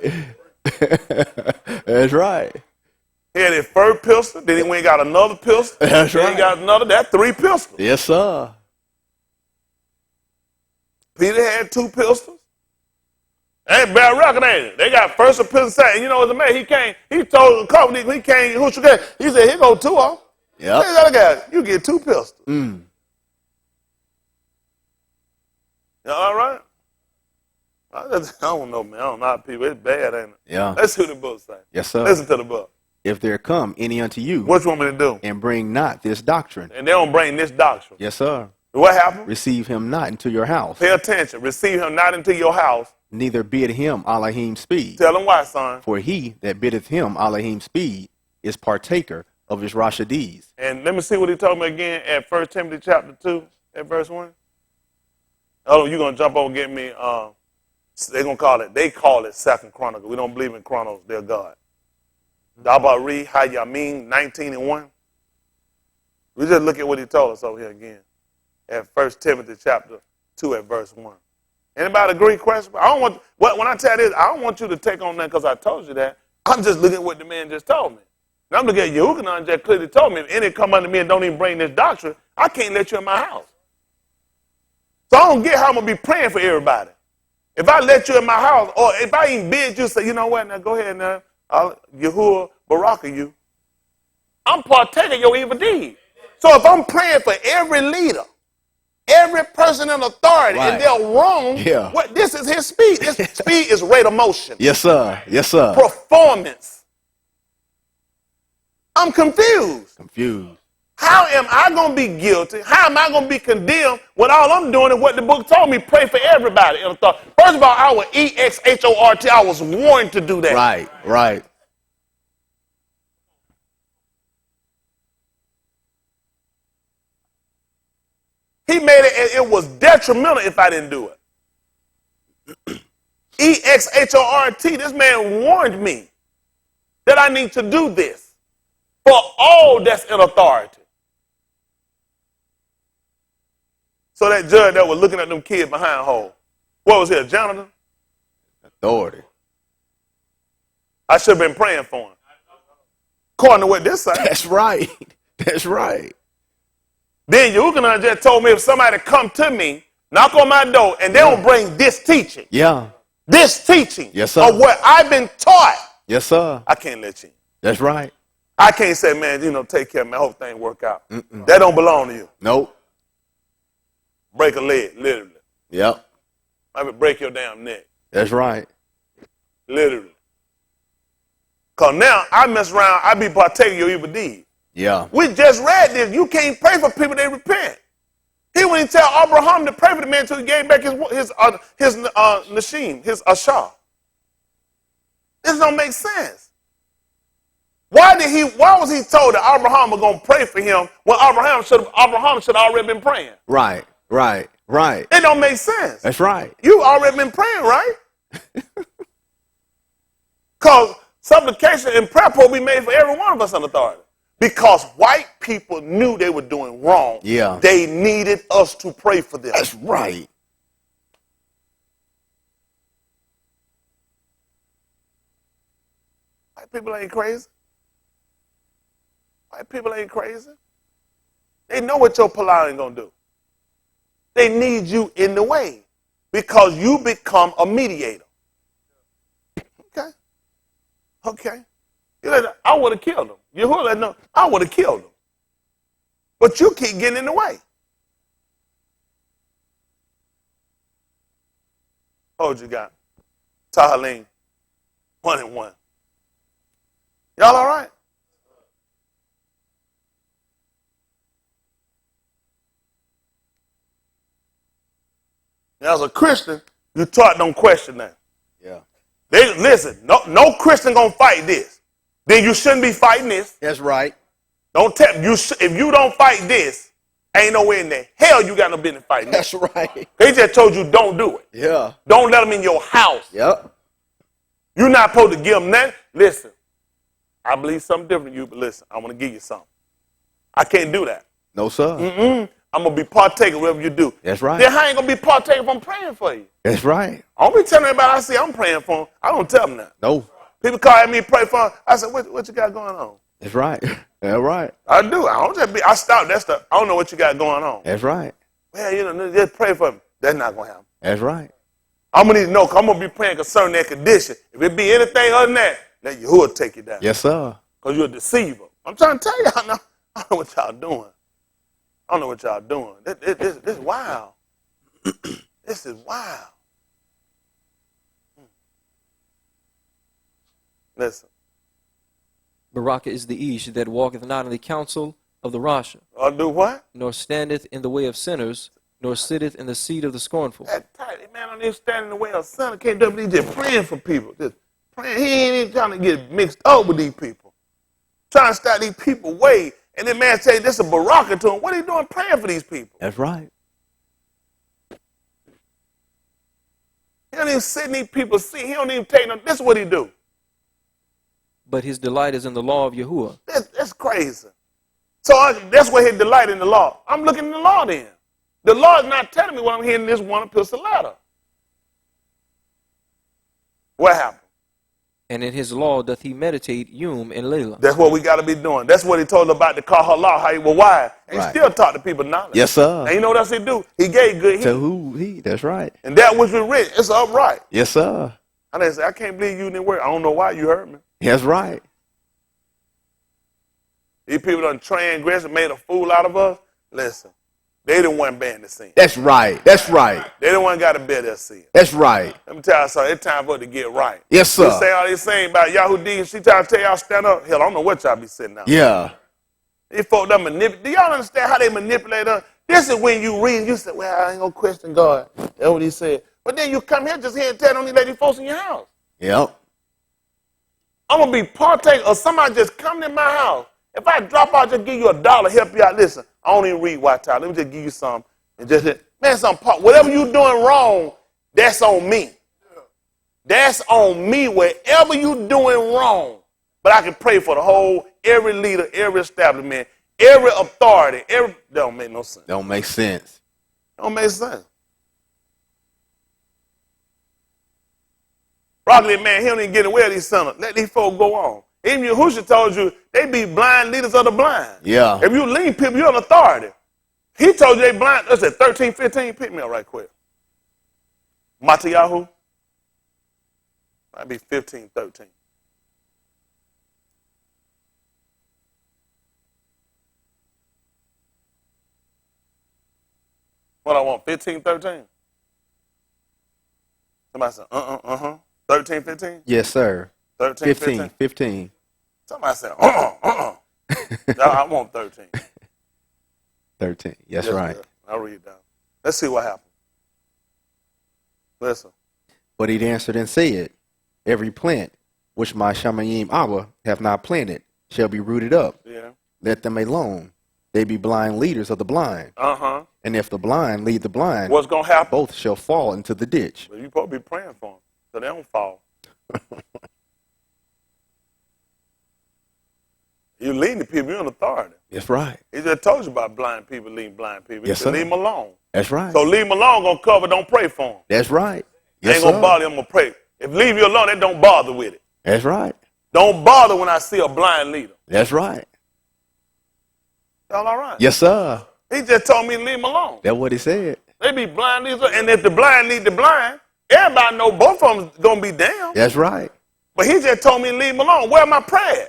That's right. He had his first pistol, then he went and got another pistol. That's then right. he got another, that's 3 pistols. Yes, sir. Peter had 2 pistols. Ain't bad record, ain't it? They got first a pistol, second. You know what's amazing? He told the company, he came, who should get? He said, here go 2 of them. Yep. Hey, that guy, you get 2 pistols. Mm. You all right? I don't know, man. I don't know how people, it's bad, ain't it? Yeah. Let's see what the book say. Yes, sir. Listen to the book. If there come any unto you, What you want me to do? and bring not this doctrine, And they don't bring this doctrine. yes, sir, What happened? receive him not into your house, Pay attention. Receive him not into your house. neither bid him Elohim speed. Tell him why, son. For he that biddeth him Elohim speed is partaker of his Rashadis. And let me see what he told me again at 1 Timothy chapter 2 at verse 1. Oh, you're going to jump over and get me, they call it Second Chronicle. We don't believe in Chronos, they're God. Dabari Hayamin 19 and 1. We just look at what he told us over here again at 1 Timothy chapter 2 at verse 1. Anybody agree? Question? I don't want, when I tell this, I don't want you to take on that because I told you that. I'm just looking at what the man just told me. And I'm looking at Yehukanan just clearly told me, if any come unto me and don't even bring this doctrine, I can't let you in my house. So I don't get how I'm going to be praying for everybody. If I let you in my house, or if I even bid you, say, you know what, now go ahead now, Yahuwah Baraka you, I'm partaking of your evil deed. So if I'm praying for every leader, every person in authority, Right. and they're wrong, Yeah. what, this is his speed. His speed is rate of motion. Yes, sir. Yes, sir. Performance. I'm confused. Confused. How am I going to be guilty? How am I going to be condemned when all I'm doing is what the book told me, pray for everybody. First of all, I was EXHORT. I was warned to do that. Right, right. He made it, it was detrimental if I didn't do it. EXHORT, this man warned me that I need to do this for all that's in authority. So that judge that was looking at them kids behind hole, what was he, a janitor? Authority. I should have been praying for him. According to what this said. That's right. That's right. Then Yehukanan just told me if somebody come to me, knock on my door, and they don't bring this teaching, Yeah. this teaching Yes, sir. of what I've been taught, Yes, sir. I can't let you in. That's right. I can't say, man, take care of me. I hope things work out. That don't belong to you. Nope. Break a leg, literally. Yep. Maybe break your damn neck, That's right. literally. Because now I mess around, I be partaking of your evil deed. Yeah. We just read this. You can't pray for people that repent. He wouldn't tell Abraham to pray for the man until he gave back his nashim, his ashar. This don't make sense. Why was he told that Abraham was going to pray for him when Abraham should have already been praying? Right. It don't make sense. That's right. You already been praying, right? Because supplication and prayer will be made for every one of us in authority. Because white people knew they were doing wrong. Yeah. They needed us to pray for them. That's right. White people ain't crazy. White people ain't crazy. They know what your polar ain't going to do. They need you in the way because you become a mediator. Okay. I would have killed him. Yahuwah no, I would have killed him. But you keep getting in the way. Hold you got. Tahaleen, 1-1. Y'all all right? Now, as a Christian, you taught don't question that. Yeah. Listen, no Christian gonna fight this. Then you shouldn't be fighting this. That's right. Don't tell you if you don't fight this, ain't no way in the hell you got no business fighting this. That's right. They just told you don't do it. Yeah. Don't let them in your house. Yep. You're not supposed to give them that. Listen, I believe something different than you, but listen, I want to give you something. I can't do that. No, sir. I'm going to be partaker whatever you do. That's right. Then how ain't going to be partaker if I'm praying for you? That's right. I don't be telling everybody I see I'm praying for them. I don't tell them that. No. People call me pray for them. I said, what you got going on? That's right. That's right. I do. I don't just be, I stop that stuff. I don't know what you got going on. That's right. Well, just pray for them. That's not going to happen. That's right. I'm going to need to know because I'm going to be praying concerning their condition. If it be anything other than that, then Yahuwah will take you down. Yes, sir. Because you're a deceiver. I'm trying to tell y'all now. I don't know what y'all doing. I don't know what y'all doing. This is wild. This is wild. Listen. Baraka is the Ish that walketh not in the counsel of the Rasha, I'll do what? nor standeth in the way of sinners, nor sitteth in the seat of the scornful. That tight man don't even stand in the way of son. Can't do it, but he just praying for people. Just praying. He ain't even trying to get mixed up with these people. Trying to start these people way. And this man say this is a baraka to him. What are you doing praying for these people? That's right. He don't even sit in these people's seat. He don't even take no. This is what he do. But his delight is in the law of Yahuwah. That's crazy. So that's where his delight in the law. I'm looking in the law then. The law is not telling me what I'm hearing in this one epistle letter. What happened? And in his law doth he meditate Yom and Layla. That's what we got to be doing. That's what he told about the Kahala, how he was wise. And Right. he still taught the people knowledge. Yes, sir. And you know what else he do? He gave good heed. To who he? That's right. And that which was written, it's upright. Yes, sir. And they say, I can't believe you didn't work. I don't know why you heard me. That's right. These people done transgressed and made a fool out of us. Listen, they the one bearing the sin. That's right. That's right. They the one got to bear their sin. That's right. Let me tell you something. It's time for it to get right. Yes, sir. You say all these things about Yahudi and she trying to tell y'all stand up. Hell, I don't know what y'all be sitting down. Yeah. These folk done manipulate. Do y'all understand how they manipulate us? This is when you read, you say, well, I ain't going to question God. That's what he said. But then you come here just here and tell them these folks in your house. Yep. I'm going to be partaker or somebody just come to my house. If I drop out, just give you $1, help you out. Listen, I don't even read White Tie. Let me just give you some. And just, man, whatever you doing wrong, that's on me. That's on me, wherever you doing wrong. But I can pray for the whole, every leader, every establishment, every authority, that don't make no sense. Don't make sense. Don't make sense. Broccoli, man, he don't even get away with these sinners. Let these folks go on. Even Yahushua told you they be blind leaders of the blind. Yeah. If you lead people, you're an authority. He told you they blind. Let's say 13, 15. Pick me up right quick. Matayahu. Might be 15, 13. What I want, 15, 13? Somebody said, 13, 15? Yes, sir. 13, 15. 15. Somebody said, I want 13. 13. Yes, Yes, right. sir. I'll read down. Let's see what happens. Listen. But he answered and said, every plant which my Shamayim Abba have not planted shall be rooted up. Yeah. Let them alone. They be blind leaders of the blind. Uh-huh. And if the blind lead the blind, What's going to happen? both shall fall into the ditch. Well, you're supposed to be praying for them so they don't fall. You leading the people, you're in authority. That's right. He just told you about blind people leading blind people. He Yes, said, sir. leave them alone. That's right. So leave them alone, going to cover, don't pray for them. That's right. They Yes, ain't going to sir. bother them, I'm going to pray. If leave you alone, they don't bother with it. That's right. Don't bother when I see a blind leader. That's right. Y'all all right? Yes, sir. He just told me to leave them alone. That's what he said. They be blind leaders, and if the blind lead the blind, everybody know both of them going to be down. That's right. But he just told me to leave them alone. Where am I praying?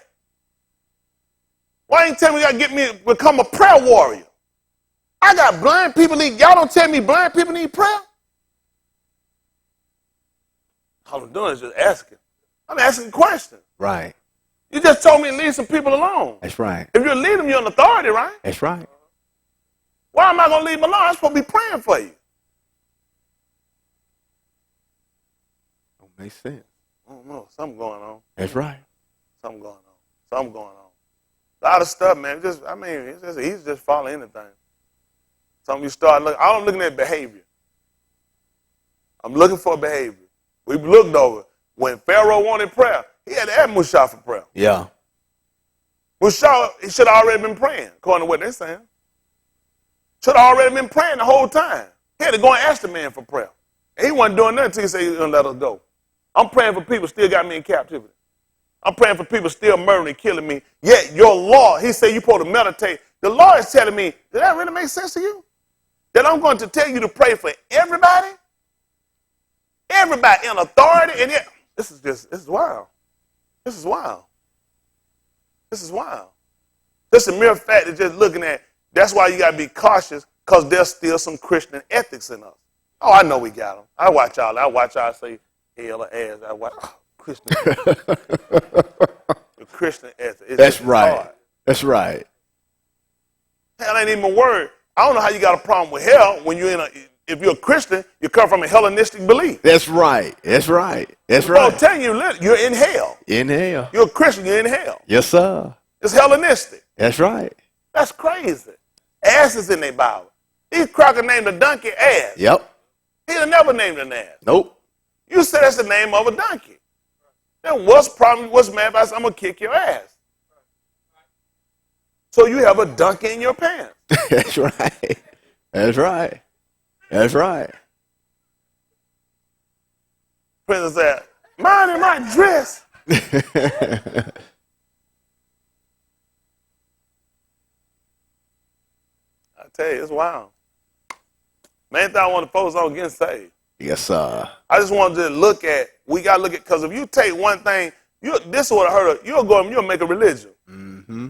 Why ain't tell me you got to get me to become a prayer warrior? I got blind people need, y'all don't tell me blind people need prayer? All I'm doing is just asking. I'm asking questions. Right. You just told me to leave some people alone. That's right. If you lead them, you're in authority, right? That's right. Why am I going to leave them alone? I'm supposed to be praying for you. Don't make sense. I don't know. Something going on. That's right. Something going on. Something going on. A lot of stuff, man. It's easy to just follow anything. Some you start looking. I'm looking at behavior. I'm looking for behavior. We've looked over. When Pharaoh wanted prayer, he had to ask Mushah for prayer. Yeah. Mushah, he should have already been praying, according to what they're saying. Should have already been praying the whole time. He had to go and ask the man for prayer. And he wasn't doing nothing until he said he was going to let us go. I'm praying for people still got me in captivity. I'm praying for people still murdering and killing me. Yet your law, he said you're supposed to meditate. The law is telling me, did that really make sense to you? That I'm going to tell you to pray for everybody? Everybody in authority? And yet, this is wild. This is wild. This is wild. Just a mere fact of just looking at, that's why you got to be cautious, because there's still some Christian ethics in us. Oh, I know we got them. I watch y'all say, hell or ass. I watch, Christian. The Christian ethics. That's right. Hard. That's right. Hell ain't even a word. I don't know how you got a problem with hell when you're if you're a Christian, you come from a Hellenistic belief. That's right. That's right. That's right. right. I'm telling you, you're in hell. In hell. You're a Christian, you're in hell. Yes, sir. It's Hellenistic. That's right. That's crazy. Ass is in their Bible. These crackers named a donkey ass. Yep. He'd never named an ass. Nope. You said that's the name of a donkey. Then what's the problem? What's mad about? I'm going to kick your ass. So you have a donkey in your pants. That's right. That's right. That's right. Princess said, mine in my dress. I tell you, it's wild. Main thing I want to focus on getting saved. Yes, sir. I just wanted to look at, we got to look at, because if you take one thing, this is what I heard, you'll make a religion. Mm-hmm.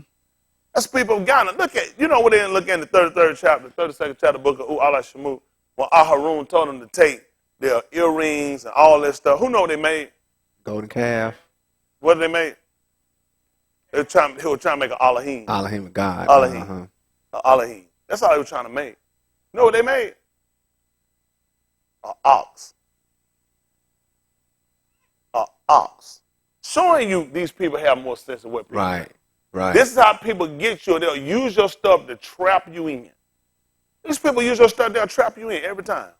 That's people of Ghana. Look at, you know what they didn't look at in the 33rd chapter, 32nd chapter, book of Allah Shamu, when Aharun told them to take their earrings and all that stuff. Who know what they made? Golden calf. What did they make? He were trying to make an Elohim. Elohim of God. Elohim. Elohim. That's all they were trying to make. You know what they made? An ox. An ox. Showing you these people have more sense of what people Right. Right. This is how people get you. They'll use your stuff to trap you in. These people use your stuff, they'll trap you in every time.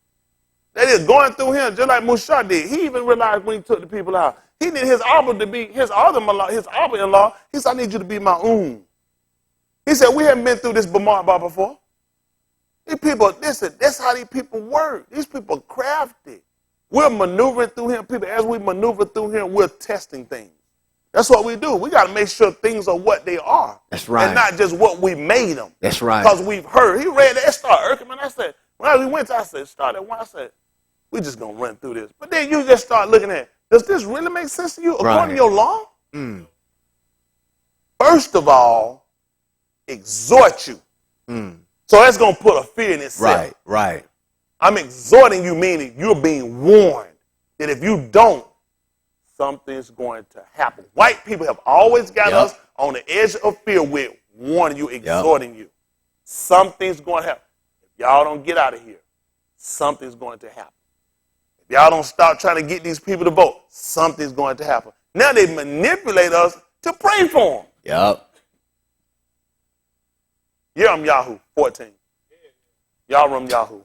They just going through him just like Mushah did. He even realized when he took the people out, he needed his Abba to be his Abba-in-law. He said, I need you to be my own. He said, we haven't been through this Bamar Bar before. These people, listen, that's how these people work. These people crafty. We're maneuvering through him. People, as we maneuver through him, we're testing things. That's what we do. We got to make sure things are what they are. That's right. And not just what we made them. That's right. Because we've heard. He read that. It started irking me. I said, when we went to, I said, I said, we just going to run through this. But then you just start looking at, does this really make sense to you according to your law? Mm. First of all, exhort you. Mm. So that's going to put a fear in itself. Right, right. I'm exhorting you, meaning you're being warned that if you don't, something's going to happen. White people have always got us on the edge of fear with warning you, exhorting you. Something's going to happen. If y'all don't get out of here, something's going to happen. If y'all don't stop trying to get these people to vote, something's going to happen. Now they manipulate us to pray for them. Yep. Yerim Yahoo, 14. Yarum Yahoo.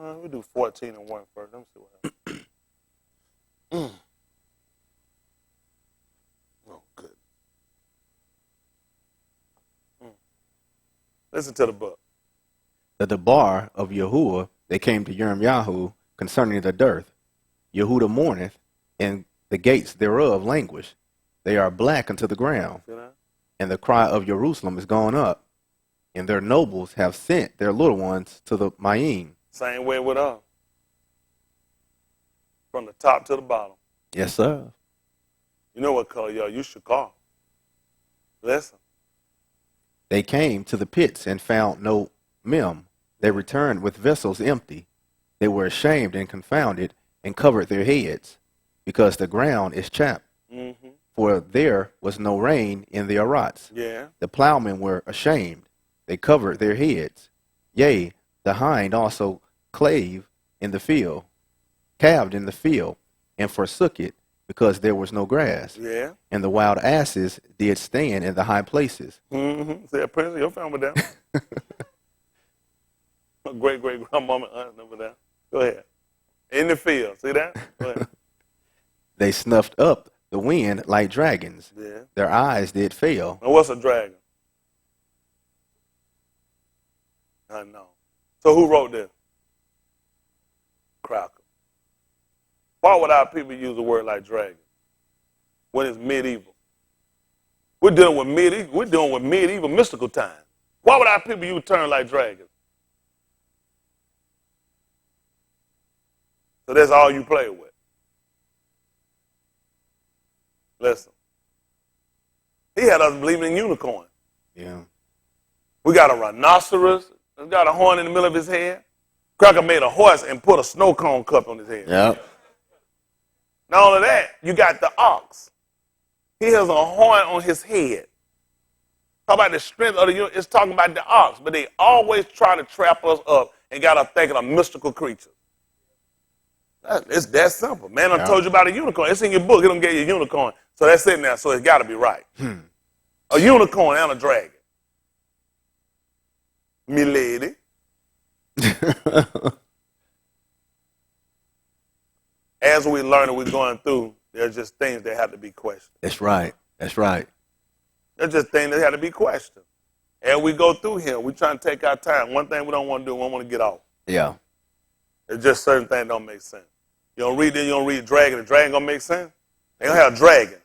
We'll do 14 and 1 first. Let me see what happens. Oh, good. Listen to the book. The debar of Yahuwah, they came to Yirmiyahu concerning the dearth. Yehuda mourneth, and the gates thereof languish. They are black unto the ground. And the cry of Jerusalem is gone up, and their nobles have sent their little ones to the Mayim. Same way with us. From the top to the bottom. Yes, sir. You know what color y'all? You should call. Listen. They came to the pits and found no mem. They returned with vessels empty. They were ashamed and confounded and covered their heads, because the ground is chapped. Mm-hmm. For there was no rain in the Arats. Yeah. The plowmen were ashamed. They covered their heads. Yea, the hind also calved in the field, and forsook it, because there was no grass. Yeah. And the wild asses did stand in the high places. Mm-hmm. See that Prince, your family down. My great-great-grandmama aunt over there. Go ahead. In the field. See that? Go ahead. They snuffed up the wind like dragons. Yeah. Their eyes did fail. Now what's a dragon? I know. So who wrote this? Crocker. Why would our people use a word like dragon when it's medieval? We're dealing with medieval mystical times. Why would our people use terms like dragons? So that's all you play with. Listen. He had us believing in unicorn. Yeah. We got a rhinoceros. It's got a horn in the middle of his head. Cracker made a horse and put a snow cone cup on his head. Yep. Not only that, you got the ox. He has a horn on his head. Talk about the strength of the universe. It's talking about the ox, but they always try to trap us up and got us thinking of mystical creatures. It's that simple. Man, I told you about a unicorn. It's in your book. It don't get you a unicorn. So that's it now. So it's got to be right. A unicorn and a dragon. Me lady. As we learn and we're going through, there's just things that have to be questioned. That's right. That's right. There's just things that have to be questioned. As we go through here, we're trying to take our time. One thing we don't want to do, we don't want to get off. Yeah. It's just certain things don't make sense. You don't read dragon. The dragon gonna make sense? They don't have dragon.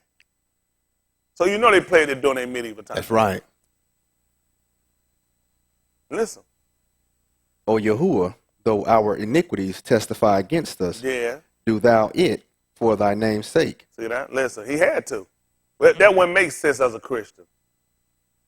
So you know they played it during their medieval time. That's right. Listen. O Yahuwah, though our iniquities testify against us, Yeah. do thou it for thy name's sake. See that? Listen, he had to. But that wouldn't make sense as a Christian.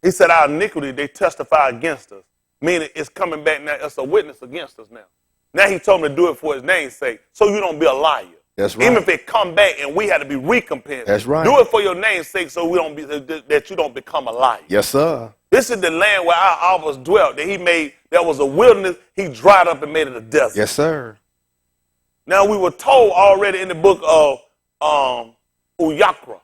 He said our iniquity, they testify against us. Meaning it's coming back now. It's a witness against us now. Now he told me to do it for his name's sake, so you don't be a liar. That's right. Even if it come back and we had to be recompensed. That's right. Do it for your name's sake, so we don't be that you don't become a liar. Yes, sir. This is the land where our fathers dwelt. That he made. That was a wilderness. He dried up and made it a desert. Yes, sir. Now we were told already in the book of Uyakra.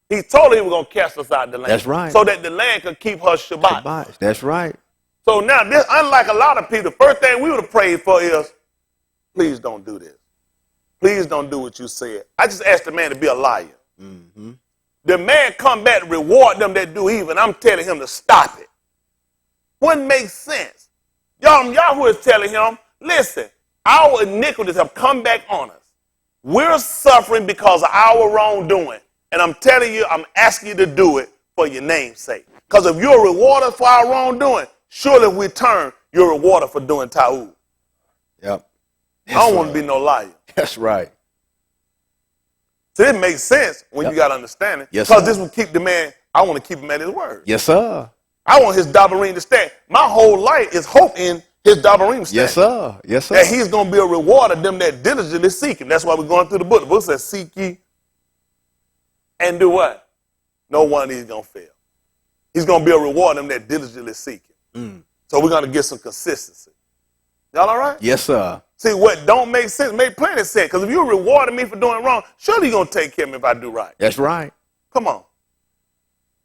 He told her he was going to cast us out of the land. That's right. So that the land could keep her Shabbat. That's right. So now, this, unlike a lot of people, the first thing we would have prayed for is, please don't do this. Please don't do what you said. I just asked the man to be a liar. Mm-hmm. The man come back to reward them that do evil, and I'm telling him to stop it. Wouldn't make sense. Yahweh is telling him, listen, our iniquities have come back on us. We're suffering because of our wrongdoing. And I'm telling you, I'm asking you to do it for your name's sake. Because if you're a rewarder for our wrongdoing, surely if we turn, you're a rewarder for doing ta'ud. Yep. I don't want to be no liar. That's right. So it makes sense when you got to understand it. Yes, because sir. this will keep the man, I want to keep him at his word. Yes, sir. I want his dabarine to stand. My whole life is hope in His Dabarim statute. Yes, sir. Yes, sir. That he's going to be a reward of them that diligently seek him. That's why we're going through the book. The book says, seek ye and do what? No one is going to fail. He's going to be a reward of them that diligently seek him. So we're going to get some consistency. Y'all all right? Yes, sir. See, what don't make sense, make plenty of sense. Because if you're rewarding me for doing wrong, surely you're going to take care of me if I do right. That's right. Come on.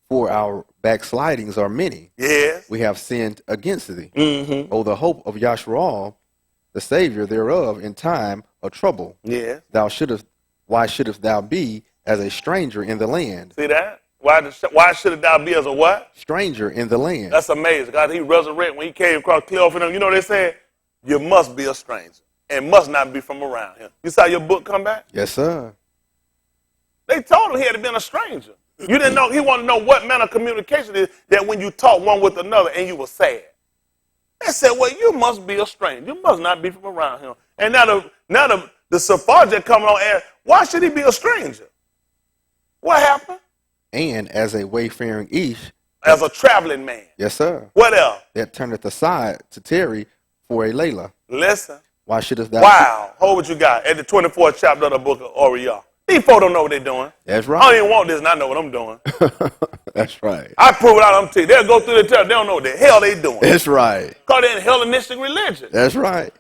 For our backslidings are many. Yes. We have sinned against thee. Mm-hmm. O the hope of Yahshua, the Savior thereof, in time of trouble. Yes. Why shouldest thou be as a stranger in the land? See that? Why should thou be as a what? Stranger in the land. That's amazing. God, he resurrected when he came across Cleophas and them. You know what they said? You must be a stranger and must not be from around him. You saw your book come back? Yes, sir. They told him he had been a stranger. You didn't know. He wanted to know what manner of communication it is that when you talk one with another and you were sad. They said, well, you must be a stranger. You must not be from around him. And now the Sephardic coming on air, why should he be a stranger? What happened? And as a wayfaring Ish. As a traveling man. Yes, sir. What else? That turneth aside to tarry for a Layla. Listen. Why shouldest thou? Wow. Hold what you got at the 24th chapter of the book of Oriah. These folks don't know what they're doing. That's I right. don't even want this and I know what I'm doing. That's right. I prove it out. I'm telling you. They'll go through the test. They don't know what the hell they doing. That's right. Because they're in Hellenistic religion. That's right.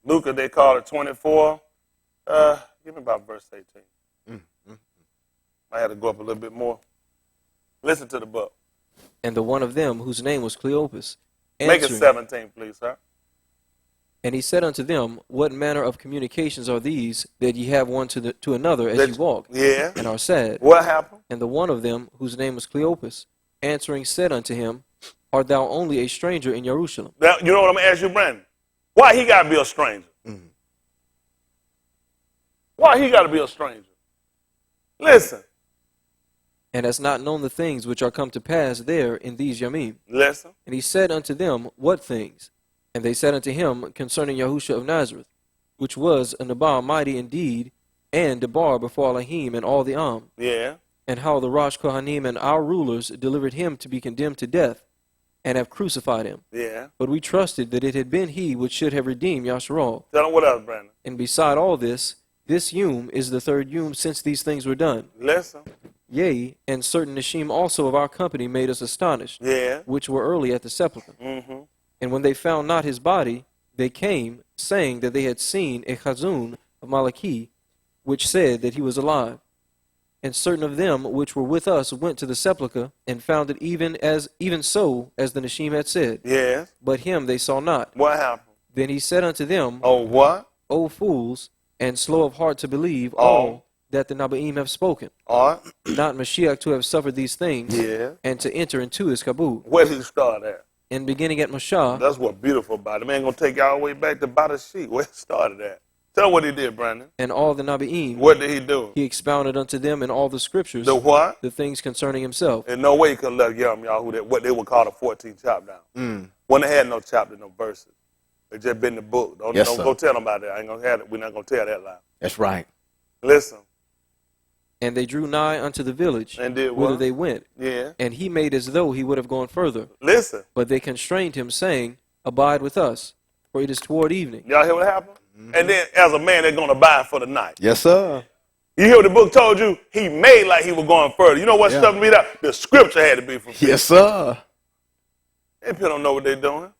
Luca, they call it 24. Give me about verse 18. I had to go up a little bit more. Listen to the book. And the one of them, whose name was Cleopas, Make it answering, 17, please, sir. and he said unto them, what manner of communications are these that ye have one to another as ye walk, Yeah. and are sad? What happened? And the one of them, whose name was Cleopas, answering said unto him, art thou only a stranger in Jerusalem? Now, you know what I'm going to ask you, Brandon? Why he got to be a stranger? Why he got to be a stranger? Listen. And hast not known the things which are come to pass there in these Yamim? Listen. And he said unto them, what things? And they said unto him concerning Yahushua of Nazareth, which was a Nabal mighty indeed, and debar before Elohim and all the Am, Yeah. and how the Rosh Kohanim and our rulers delivered him to be condemned to death, and have crucified him. Yeah. But we trusted that it had been he which should have redeemed Yasharal. Tell him what else, Brandon. And beside all this Yom is the third Yom since these things were done. Listen. Yea, and certain Nashim also of our company made us astonished, Yeah. which were early at the sepulchre. Mm-hmm. And when they found not his body, they came, saying that they had seen a Chazun of Malachi, which said that he was alive. And certain of them which were with us went to the sepulchre, and found it even so as the Nashim had said. Yeah. But him they saw not. What happened? Then he said unto them, Oh, what? O fools, and slow of heart to believe Oh. all that the Naba'im have spoken. All right. Not Mashiach to have suffered these things, Yeah. and to enter into his kabul. Where did he start at? And beginning at Mashah, That's what's beautiful about it. Man, going to take y'all all the way back to Bada Where it started at. Tell what he did, Brandon. and all the Naba'im, What did he do? he expounded unto them in all the scriptures The what? the things concerning himself. In no way he could let Yahoo that what they would call the 14th chapter down. When they had no chapter, no verses. It just been the book. Don't Yes, sir. go tell them about that. I ain't gonna have it. We're not gonna tell that lie. That's right. Listen. And they drew nigh unto the village, And did whither what? they went. Yeah. And he made as though he would have gone further. Listen. But they constrained him, saying, Abide with us, for it is toward evening. Y'all hear what happened? And then as a man, they're gonna abide for the night. Yes, sir. You hear what the book told you? He made like he was going further. You know what Yeah. stuff me that? The scripture had to be fulfilled. Yes, sir. They people don't know what they're doing.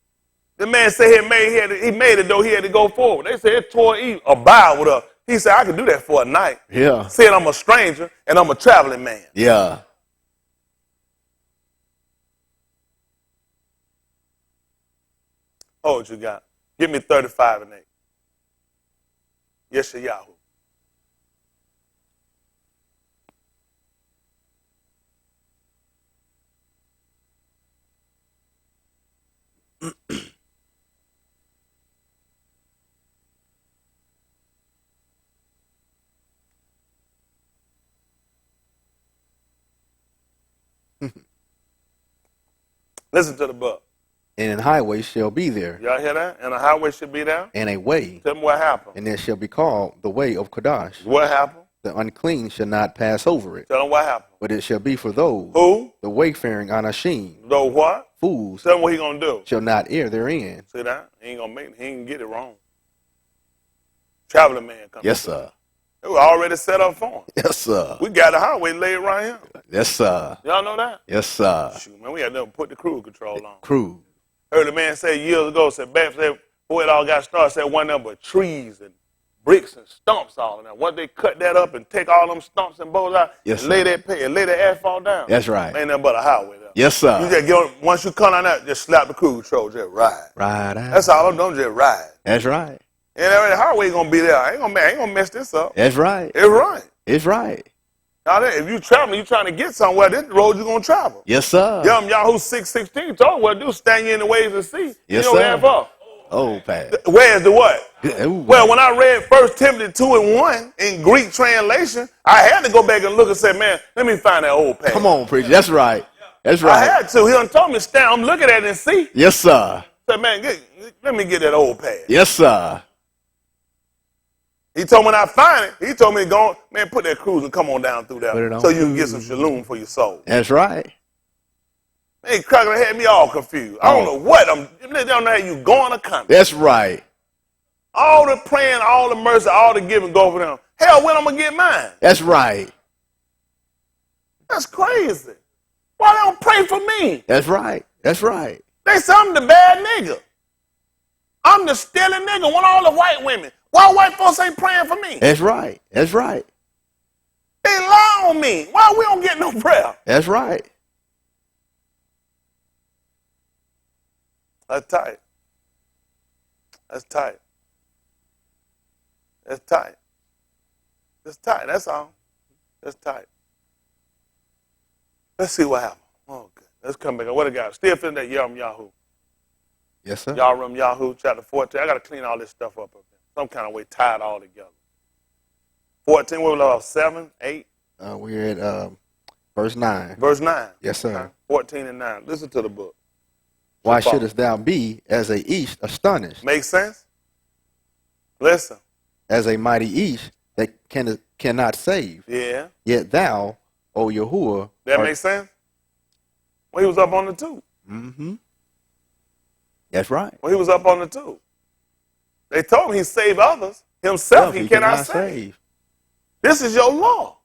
The man said he made it though he had to go forward. They said it's toward evening. Abide with us. He said I can do that for a night. Yeah. Said I'm a stranger and I'm a traveling man. Yeah. Oh, what you got? Give me 35 and 8. Yes, Yahoo. Listen to the book. And an highway shall be there, Y'all hear that? And a highway should be there. and a way, Tell me what happened. and it shall be called the way of Kodash. What happened? The unclean shall not pass over it. Tell them what happened. But it shall be for those, Who? the wayfaring Anashim, Though what? fools, Tell him what he gonna do. shall not err therein. See that? He ain't gonna make it. He ain't get it wrong. Traveling man coming. Yes, sir. It was already set up for him. Yes, sir. We got the highway laid right here. Yes, sir. Y'all know that? Yes, sir. Shoot, man, we had to put the cruise control on. Cruise. Heard a man say years ago, said back said before it all got started, said one number of trees and bricks and stumps all in there. Once they cut that up and take all them stumps and boulders out, Yes, and lay sir. that asphalt down. That's right. Ain't nothing but a highway there. Yes, sir. You just get on, once you come on that, just slap the cruise control, just ride. Right out. That's all I'm doing, just ride. That's right. And the highway gonna be there. I ain't gonna mess this up. That's right. It's right. It's right. Now, if you traveling, you trying to get somewhere, this is the road you gonna travel. Yes, sir. Yahoo 6:16 told what do stand you in the ways and see. Yes, you know sir. that for. Oh, Pat. Where's the what? Ooh. Well, when I read 1 Timothy 2:1 in Greek translation, I had to go back and look and say, man, let me find that old passage. Come on, preacher. That's right. That's I right. had to. He done told me to stand. I'm looking at it and see. Yes, sir. I said, man, let me get that old passage. Yes, sir. He told me when I find it, he told me to go, man, put that cruise and come on down through Put it there on so you can get some shalom for your soul. That's right. Hey, Cracker had me all confused. I don't know what they don't know how you going or coming. That's right. All the praying, all the mercy, all the giving go for them. Hell, when I'm going to get mine? That's right. That's crazy. Why they don't pray for me? That's right. That's right. They say I'm the bad nigga. I'm the stealing nigga, want all the white women. Why white folks ain't praying for me? That's right. That's right. They lie on me. Why we don't get no prayer? That's right. That's tight. That's tight. That's tight. That's tight. That's all. That's tight. Let's see what happens. Okay. Let's come back. What I got? Still feeling that Yahoo. Yes, sir. Yahoo, chapter 14. I got to clean all this stuff up there. Some kind of way, tie it all together. 14, what was 7, 8? We're at verse 9. Verse 9. Yes, sir. 14 and 9. Listen to the book. Why shouldest thou be as a east astonished, Make sense? Listen. as a mighty east that cannot save? Yeah. Yet thou, O Yahuwah, That makes sense? Well, he was up on the 2. Mm-hmm. That's right. Well, he was up on the 2. They told him he saved others. Himself he cannot save. This is your law.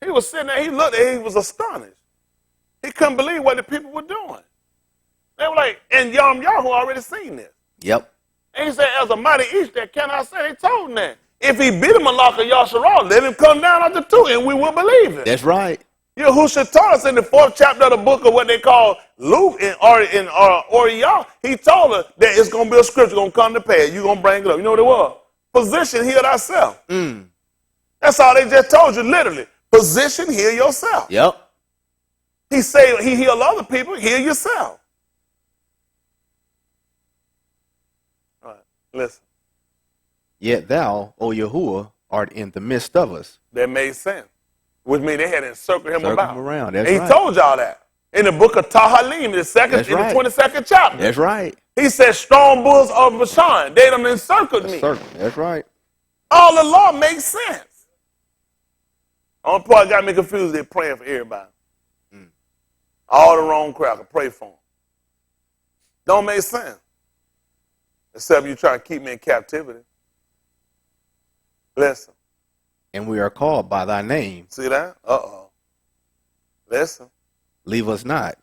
He was sitting there, he looked at it, he was astonished. He couldn't believe what the people were doing. They were like, and Yahoo already seen this. Yep. And he said, as a mighty east that cannot say, they told him that. If he beat him, Malaka Yasharal, let him come down out the 2 and we will believe it. That's right. Yahushua taught us in the 4th chapter of the book of what they call Luke in Oriyah. He told us that it's going to be a scripture going to come to pass. You're going to bring it up. You know what it was? Position, heal thyself. That's all they just told you, literally. Position, heal yourself. Yep. He said he healed other people, heal yourself. All right, listen. Yet thou, O Yahuwah, art in the midst of us. That made sense. Which means they had encircled him Circle about. him around. That's And he right. told y'all that. In the book of Tahalim, the That's right. 22nd chapter. That's right. He said, strong bulls of Bashan. They done encircled me. Circle. That's right. All the law makes sense. Only part got me confused, they're praying for everybody. All the wrong crowd can pray for them. Don't make sense. Except you try to keep me in captivity. Listen. And we are called by thy name. See that? Uh-oh. Listen. Leave us not.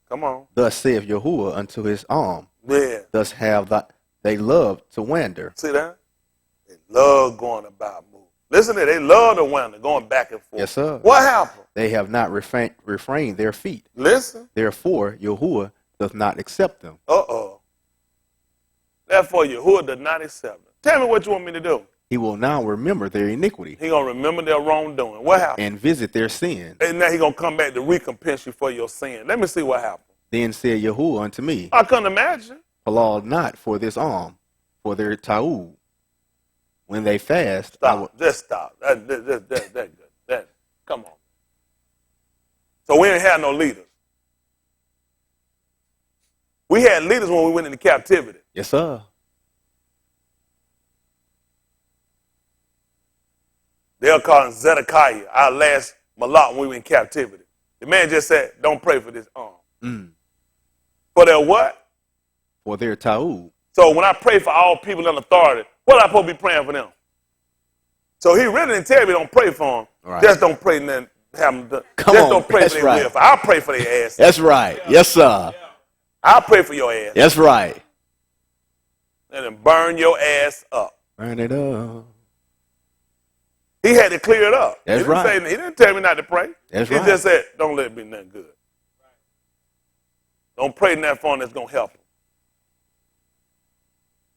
Come on. Thus saith Yahuwah unto his arm. Yeah. Thus have they loved to wander. See that? They love going about moving. Listen to it. They love to wander, going back and forth. Yes, sir. What happened? They have not refrained their feet. Listen. Therefore, Yahuwah doth not accept them. Uh-oh. Therefore, Yahuwah does not accept them. Tell me what you want me to do. He will now remember their iniquity He going to remember their wrongdoing. What happened? and visit their sin. And now he going to come back to recompense you for your sin. Let me see what happened. Then said Yahuwah unto me, I couldn't imagine. Halal not for this arm, for their ta'ud. When they fast, Stop. Just stop. That good. Come on. So we ain't had no leaders. We had leaders when we went into captivity. Yes, sir. They'll call him Zedekiah, our last Malak when we were in captivity. The man just said, don't pray for this arm. Mm. For their what? For their ta'ud. So when I pray for all people in authority, what am I supposed to be praying for them? So he really didn't tell me don't pray for them. Right. Just don't pray and then have them done. Come Just on, don't pray that's for their right. welfare. I'll pray for their ass. That's right. Yes, sir. I'll pray for your ass. That's right. And then burn your ass up. Burn it up. He had to clear it up. That's he didn't right. He didn't tell me not to pray. That's he right. just said, don't let it be nothing good. Don't pray nothing for him that's going to help him.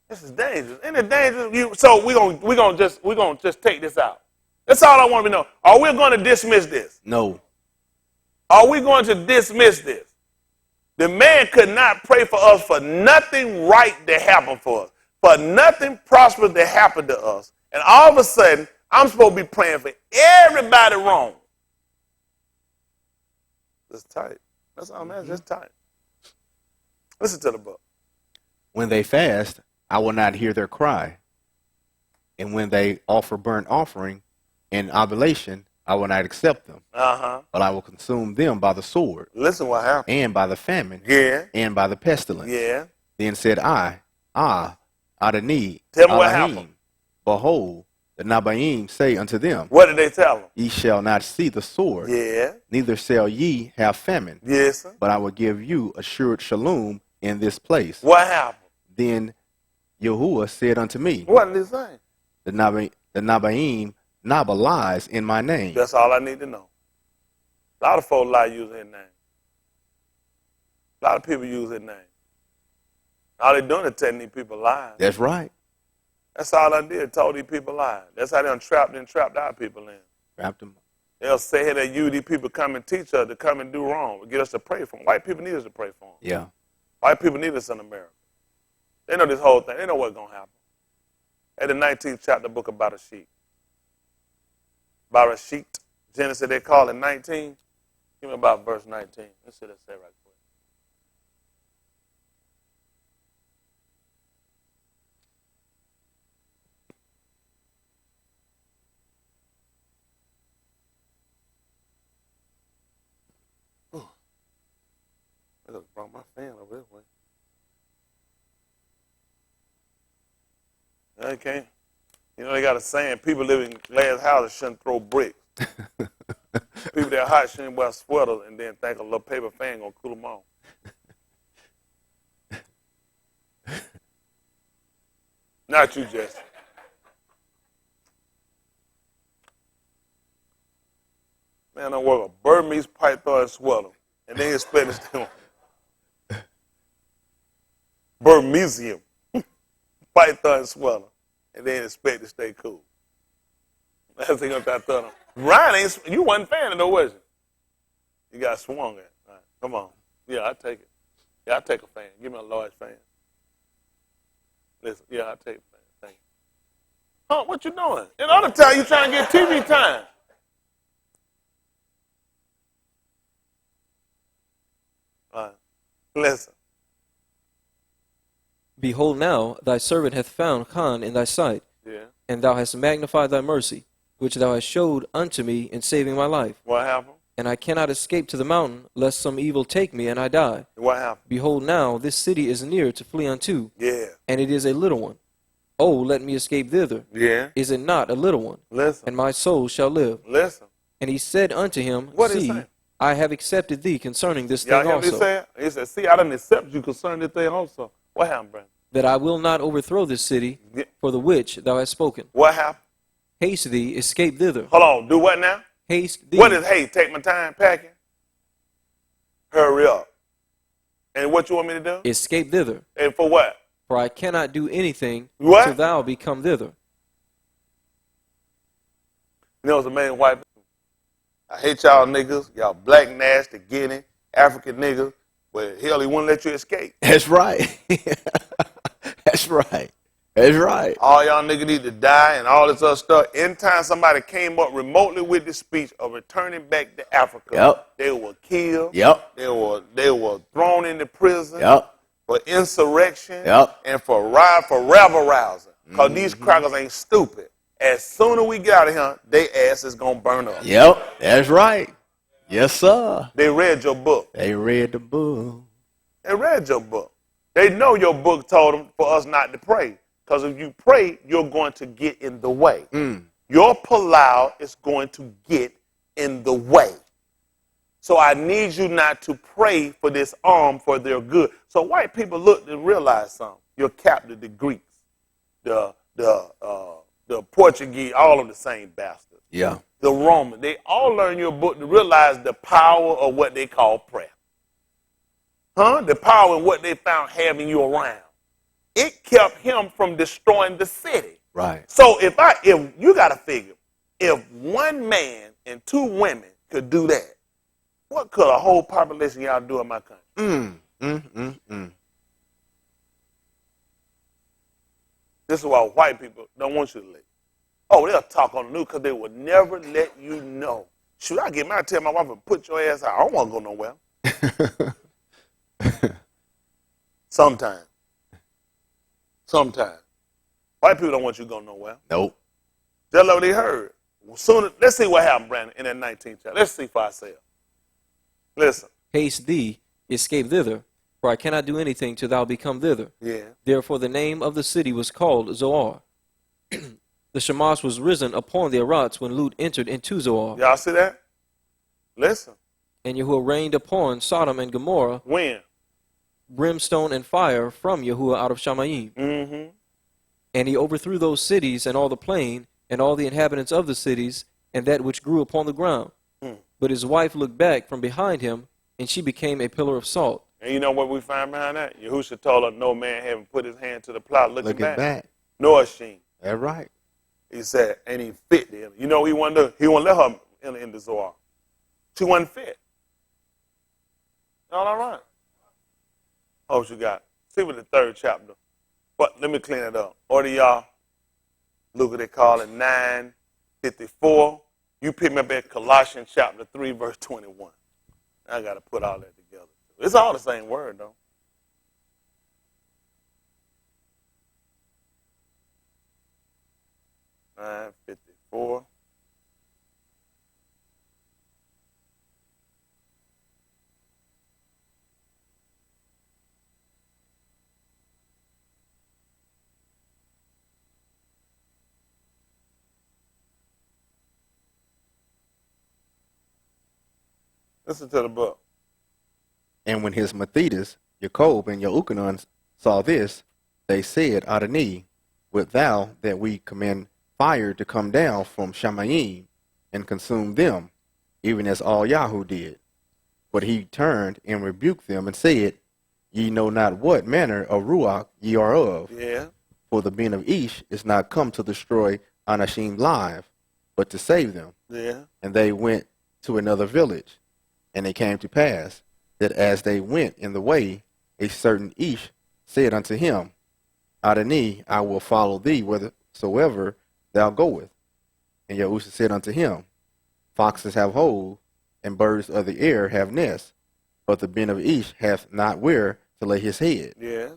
This is dangerous. Isn't it dangerous? So we're gonna just take this out. That's all I want to know. Are we going to dismiss this? No. Are we going to dismiss this? The man could not pray for us for nothing right to happen for us, for nothing prosperous to happen to us. And all of a sudden, I'm supposed to be praying for everybody wrong. It's tight. That's all, man. It's just tight. Listen to the book. When they fast, I will not hear their cry. And when they offer burnt offering and oblation, I will not accept them. Uh-huh. But I will consume them by the sword, Listen what happened. and by the famine, Yeah. and by the pestilence. Yeah. Then said I, Adonai, Tell me what Elohim, happened. behold, the Nabaim say unto them, What did they tell him? Ye shall not see the sword, Yeah. neither shall ye have famine, Yes, sir. but I will give you assured shalom in this place. What happened? Then Yahuwah said unto me, What did he say? the Nabaim Naba lies in my name. That's all I need to know. A lot of folks lie using his name. A lot of people use his name. All they're doing is telling these people lies. That's right. That's all I did, told these people lies. That's how they trapped our people in. Wrapped them. They'll say here that these people come and teach us to come and do wrong, get us to pray for them. White people need us to pray for them. Yeah. White people need us in America. They know this whole thing. They know what's going to happen. At the 19th chapter book of Bereshit. Bereshit, Genesis, they call it 19. Give me about verse 19. Let's see what it say right quick. I just brought my fan over this way. Okay. You know, they got a saying, people living in glass houses shouldn't throw bricks. People that are hot shouldn't wear sweaters and then think a little paper fan going to cool them off. Not you, Jesse. Man, I work a Burmese python sweater, and then expect to stay on Burmesium python sweater, and then expect to stay cool. That's the thing I'm telling him. Ryan, you wasn't fan of no, was you? You got swung at. All right, come on. Yeah, I take it. Yeah, I take a fan. Give me a large fan. Listen, yeah, I take a fan. Thank you. Huh, what you doing? In other time, you trying to get TV time. All right. Listen. Behold, now thy servant hath found Khan in thy sight, Yeah. and thou hast magnified thy mercy, which thou hast showed unto me in saving my life. What happened? And I cannot escape to the mountain, lest some evil take me and I die. What happened? Behold, now this city is near to flee unto, Yeah. and it is a little one. Oh, let me escape thither. Yeah. Is it not a little one? Listen. And my soul shall live. Listen. And he said unto him, What did he See, say? I have accepted thee concerning this Y'all thing hear what he also, said? He said, see, I done accept you concerning this thing also. What happened, Brandon? that I will not overthrow this city, Yeah. for the which thou hast spoken. What happened? Haste thee, escape thither. Hold on. Do what now? Haste thee. What is, hey, take my time packing? Hurry up. And what you want me to do? Escape thither. And for what? For I cannot do anything What? till thou be come thither. You know, it's a man white people. I hate y'all niggas. Y'all black, nasty, Guinea, African niggas. But hell, he wouldn't let you escape. That's right. That's right. That's right. All y'all niggas need to die and all this other stuff. Anytime somebody came up remotely with the speech of returning back to Africa, Yep. they were killed. Yep. They were thrown into prison Yep. for insurrection Yep. and for rabble rousing. Because these crackers ain't stupid. as soon as we get out of here, they ass is going to burn up. Yep, that's right. Yes, sir. They read your book. They read the book. They read your book. They know your book told them for us not to pray. Because if you pray, you're going to get in the way. Your palau is going to get in the way. So I need you not to pray for this arm for their good. So white people look and realize something. You're captive, the Greeks, the Portuguese, all of the same bastards. Yeah. The Roman, they all learn your book to realize the power of what they call prayer. The power in what they found having you around. It kept him from destroying the city. Right. So if you got to figure, if one man and two women could do that, what could a whole population of y'all do in my country? This is why white people don't want you to live. Oh, they'll talk on the news because they will never let you know. Should I get mad, tell my wife to put your ass out? I don't want to go nowhere. Sometimes. White people don't want you to go nowhere. Nope. Tell them what they heard. Let's see what happened, Brandon, in that 19th chapter. Let's see for ourselves. Listen. Haste thee, escape thither, for I cannot do anything till thou become thither. Yeah. Therefore the name of the city was called Zoar. The Shamash was risen upon the Arats when Lut entered into Zoar. Y'all see that? Listen. And Yahuwah reigned upon Sodom and Gomorrah. When? Brimstone and fire from Yahuwah out of Shamayim. Mm-hmm. And he overthrew those cities and all the plain and all the inhabitants of the cities and that which grew upon the ground. But his wife looked back from behind him, and she became a pillar of salt. And you know what we find behind that? Yahushua told her, no man having put his hand to the plow looking back. Nor she. That's right. He said, and he fit him. You know, he wouldn't let her in the Zoar. She wasn't fit. All right. Hope you got. See what the third chapter. But let me clean it up. Order y'all. Look what they call it, 9:54. You pick me up at Colossians chapter 3, verse 21. I got to put all that together. It's all the same word, though. $9.54. Listen to the book. And when his Methidas, Jacob, and Euchanan saw this, they said, Adoni, wilt thou that we command fire to come down from Shamayim and consume them, even as all Yahoo did? But he turned and rebuked them and said, Ye know not what manner of Ruach ye are of. Yeah. For the Ben of Ish is not come to destroy Anashim live, but to save them. Yeah. And they went to another village. And it came to pass that as they went in the way, a certain Ish said unto him, Adoni, I will follow thee whithersoever thou goest. And Yahusha said unto him, Foxes have holes, and birds of the air have nests, but the Ben of Ish hath not where to lay his head. Yeah.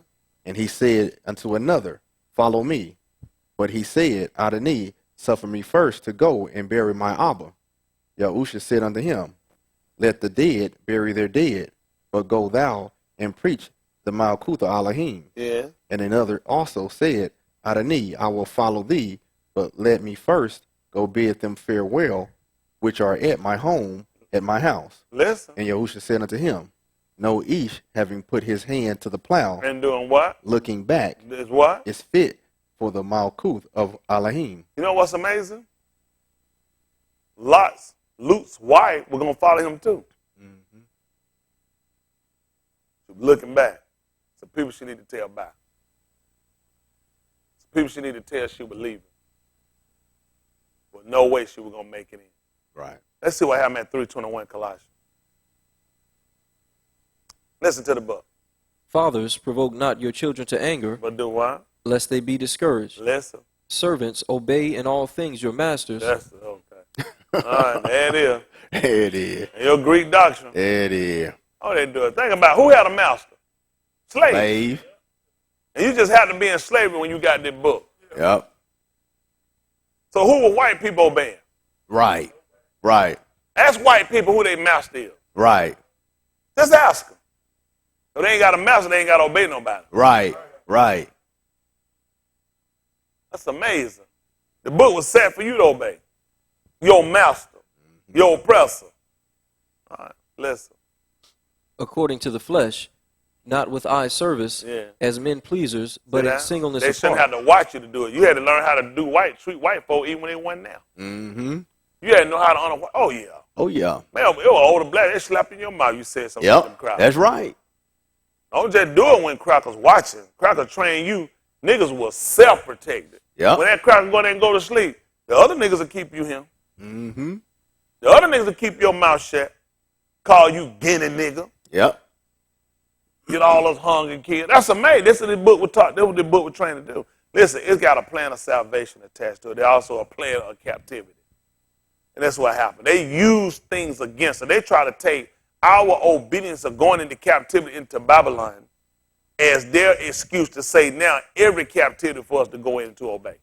And he said unto another, Follow me. But he said, Adoni, suffer me first to go and bury my Abba. Yahusha said unto him, Let the dead bury their dead, but go thou and preach the Malkuth Elohim. Yeah. And another also said, Adoni, I will follow thee, but let me first go bid them farewell, which are at my home, at my house. Listen. And Yahusha said unto him, No Ish, having put his hand to the plow, And doing what? looking back, Is what? is fit for the Malkuth of Elohim. You know what's amazing? Lut's wife, we're going to follow him too. Mm-hmm. Looking back. Some people she need to tell back. Some people she need to tell she was leaving. But no way she was going to make it in. Right. Let's see what happened at 3:21 Colossians. Listen to the book. Fathers, provoke not your children to anger, But do what? lest they be discouraged. Listen. Servants, obey in all things your masters. That's okay. All right, there it is. There it is. And your Greek doctrine. There it is. Oh, they do it. Think about who had a master? Slave. Slave. And you just had to be in slavery when you got this book. Yep. So who were white people obeying? Right. Right. Ask white people who they master is. Right. Just ask them. If they ain't got a master, they ain't got to obey nobody. Right. Right. That's amazing. The book was set for you to obey. Your master, your oppressor. All right, listen. According to the flesh, not with eye service Yeah. as men pleasers, but See in that? singleness They of shouldn't heart. have to watch you to do it. You had to learn how to treat white folk even when they weren't there. Mm-hmm. You had to know how to honor. Oh yeah, Oh, yeah. man, it was older black. They slapped in your mouth. You said something to them Yep. crowd. That's right. Don't just do it when crackers watching. Cracker train you. Niggas was self-protected. Yep. When that cracker go there and go to sleep, the other niggas will keep you here. Mm-hmm. The other niggas will keep your mouth shut. Call you guinea nigga. Yep. Get all us hungry kids. That's amazing. This is the book we're taught. This is what the book we're trying to do. Listen, it's got a plan of salvation attached to it. There's also a plan of captivity. And that's what happened. They use things against us. They try to take our obedience of going into captivity into Babylon as their excuse to say now every captivity for us to go in to obey.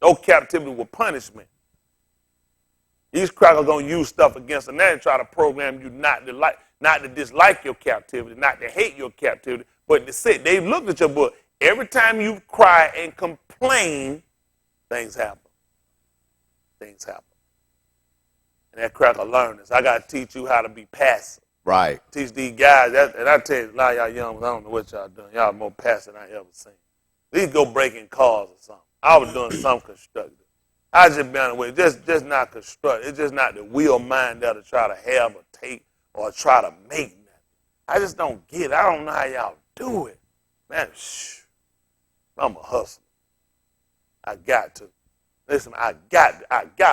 No captivity with punishment. These crackers going to use stuff against us and then try to program you not to dislike your captivity, not to hate your captivity, but to say, they looked at your book. Every time you cry and complain, things happen. Things happen. And that cracker learned this. I got to teach you how to be passive. Right. Teach these guys, and I tell you, a lot of y'all young ones, I don't know what y'all doing. Y'all more passive than I ever seen. These go breaking cars or something. I was doing something constructive. I just been away, just not constructive. It's just not the will mind there to try to have or take or try to make nothing. I just don't get it. I don't know how y'all do it. Man, I'm a hustler. I got to. Listen, I got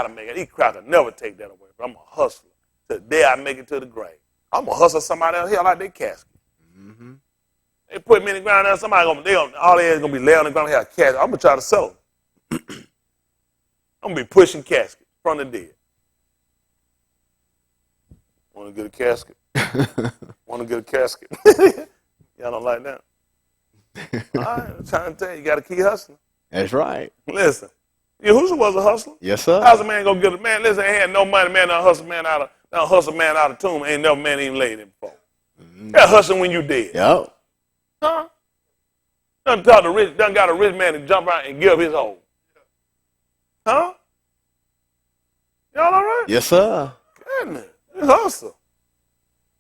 to make it. These crackers never take that away. But I'm a hustler. The day I make it to the grave. I'm going to hustle somebody else here like they casket. Mm-hmm. They put me in the ground there, somebody all they is going to be laying on the ground here a casket. I'm going to try to sell them. I'm going to be pushing caskets from the dead. Want to get a casket? Want to get a casket? Y'all don't like that? All right, I'm trying to tell you, you got to keep hustling. That's right. Listen, Yahushua was a hustler. Yes, sir. How's a man gonna get a man? Listen, ain't had no money, man. Done hustle man out of tomb. Ain't never man even laid him before. Mm-hmm. That hustling when you dead. Yep. Huh? Done got a rich man to jump out and give his whole. Huh? Y'all all right? Yes, sir. Goodness, it's hustle.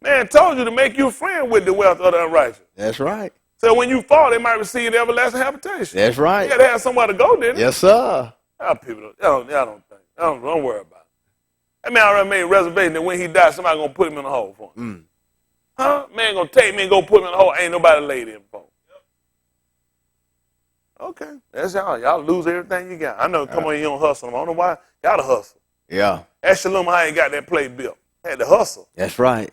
Man told you to make you a friend with the wealth of the unrighteous. That's right. So when you fall, they might receive the everlasting habitation. That's right. You got to have somewhere to go, didn't it? Yes, sir. Y'all people don't think. Don't worry about it. That man already made a reservation that when he dies, somebody going to put him in a hole for him. Huh? Man going to take me and go put him in a hole. Ain't nobody laid him for. Okay. That's y'all. Y'all lose everything you got. I know, come on, you don't hustle. I don't know why. Y'all to hustle. Yeah. Ask Shalom how he got that plate built. Had to hustle. That's right.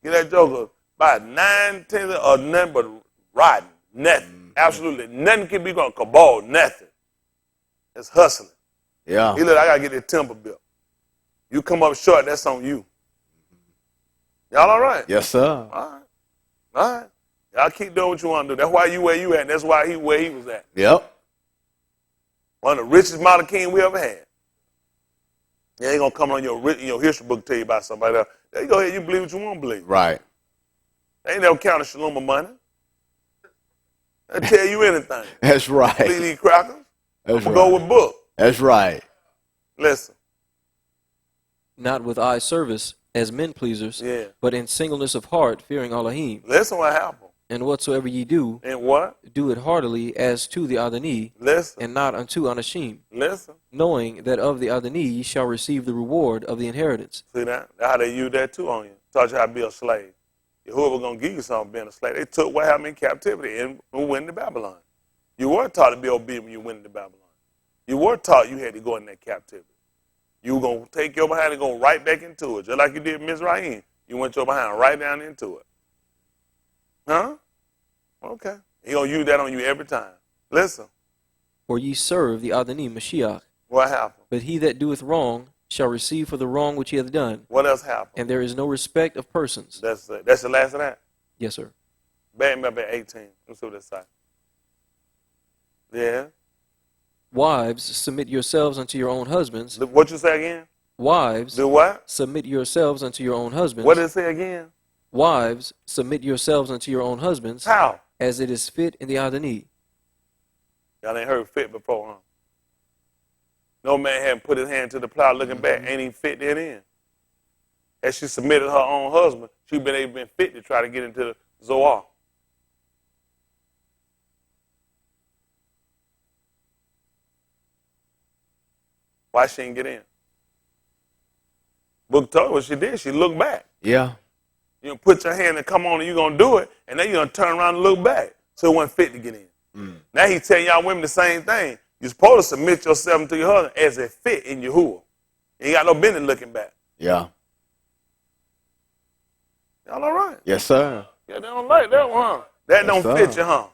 Get that joker by 9/10 or nothing but riding. Nothing. Absolutely nothing can be going to cabal. Nothing. It's hustling. Yeah. He look, I got to get this temple built. You come up short, that's on you. Y'all all right? Yes, sir. All right. All right. Y'all keep doing what you want to do. That's why you where you at. That's why he where he was at. Yep. One of the richest mountain king we ever had. You ain't going to come on your history book tell you about somebody else. There you go ahead. You believe what you want to believe. Right. They ain't never counted Shalom of money. They'll tell you anything. That's Believe right. these crackers. That's I'm right. going to go with book. That's right. Listen. Not with eye service as men pleasers, Yeah. but in singleness of heart, fearing Elohim. Listen what happened. And whatsoever ye do, And what? do it heartily as to the Adoni, Listen. and not unto unashamed, Listen. knowing that of the Adoni ye shall receive the reward of the inheritance. See that? That's how they use that too on you. Taught you how to be a slave. Whoever going to give you something being a slave. They took what happened in captivity and went to Babylon. You were taught to be obedient when you went into Babylon. You were taught you had to go in that captivity. You were going to take your behind and go right back into it. Just like you did Mizraim. You went your behind right down into it. Huh? Okay. He going to use that on you every time. Listen. For ye serve the Adoni Mashiach. What happened? But he that doeth wrong shall receive for the wrong which he hath done. What else happened? And there is no respect of persons. That's the last of that. Yes, sir. Back me up at 18. Let's see what that say. Yeah. Wives, submit yourselves unto your own husbands. What you say again? Wives, Do what? submit yourselves unto your own husbands. What did it say again? Wives, submit yourselves unto your own husbands, How? as it is fit in the eye of the need. Y'all ain't heard fit before, huh? No man hadn't put his hand to the plow looking back. Ain't even fit that in. As she submitted her own husband, she been fit to try to get into the Zoar. Why she didn't get in? Book told her what she did. She looked back. Yeah. You know, put your hand and come on and you're going to do it, and then you're going to turn around and look back. So it wasn't fit to get in. Now he's telling y'all women the same thing. You're supposed to submit yourself to your husband as a fit in Yahuwah. You ain't got no business looking back. Yeah. Y'all all right? Yes, sir. Yeah, they don't like that one, huh? That Yes, don't sir. fit you, huh?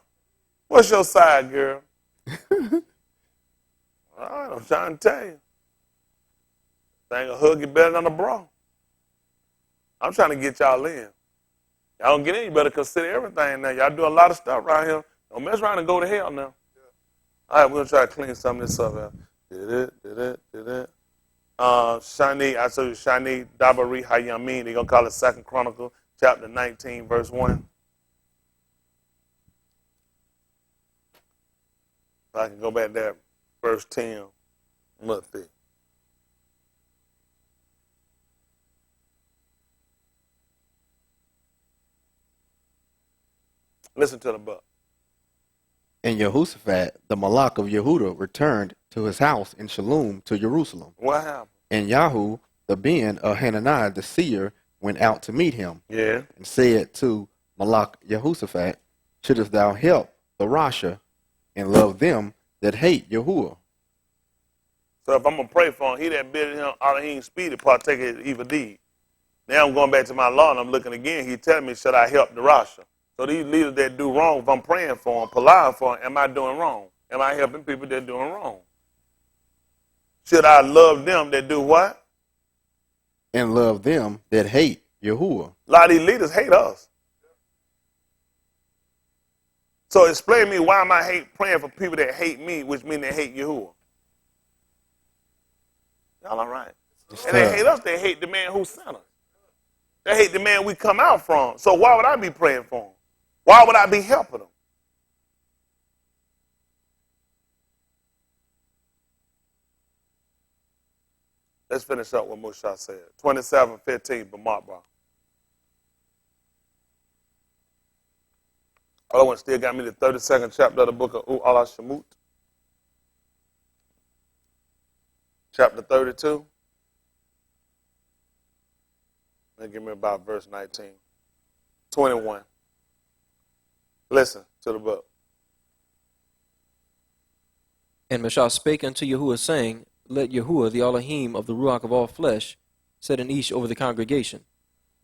What's your side, girl? All right, I'm trying to tell you. Think a hug you better than a bra. I'm trying to get y'all in. Y'all don't get in, you better consider everything now. Y'all do a lot of stuff around here. Don't mess around and go to hell now. All right, we're going to try to clean some of this up out. Shani, I told you, Shani Dabari Hayamin. They're going to call it 2 Chronicles, chapter 19, verse 1. If I can go back there, verse 10. Must be. Listen to the book. And Jehoshaphat, the Malak of Yehuda, returned to his house in Shalom to Jerusalem. What happened? And Yahu, the Ben of Hananiah the seer, went out to meet him, Yeah. and said to Malak Jehoshaphat, shouldest thou help the Rasha and love them that hate Yahuwah? So if I'm going to pray for him, he that biddeth him Elohim speed to partake of his evil deed. Now I'm going back to my law and I'm looking again. He telling me, should I help the Rasha? So these leaders that do wrong, if I'm praying for them, palawing for them, am I doing wrong? Am I helping people that doing wrong? Should I love them that do what? And love them that hate Yahuwah. A lot of these leaders hate us. So explain to me, why am I praying for people that hate me, which means they hate Yahuwah? Y'all all right? And they hate us, they hate the man who sent us. They hate the man we come out from. So why would I be praying for him? Why would I be helping them? Let's finish up what Moshe said. 27:15, B'Marba. Other one still got me the 32nd chapter of the book of Allah Shemut. Chapter 32. Then give me about verse 19. 21. Listen to the book. And Meshach spake unto Yahuwah, saying, let Yahuwah, the Elohim of the Ruach of all flesh, set an ish over the congregation,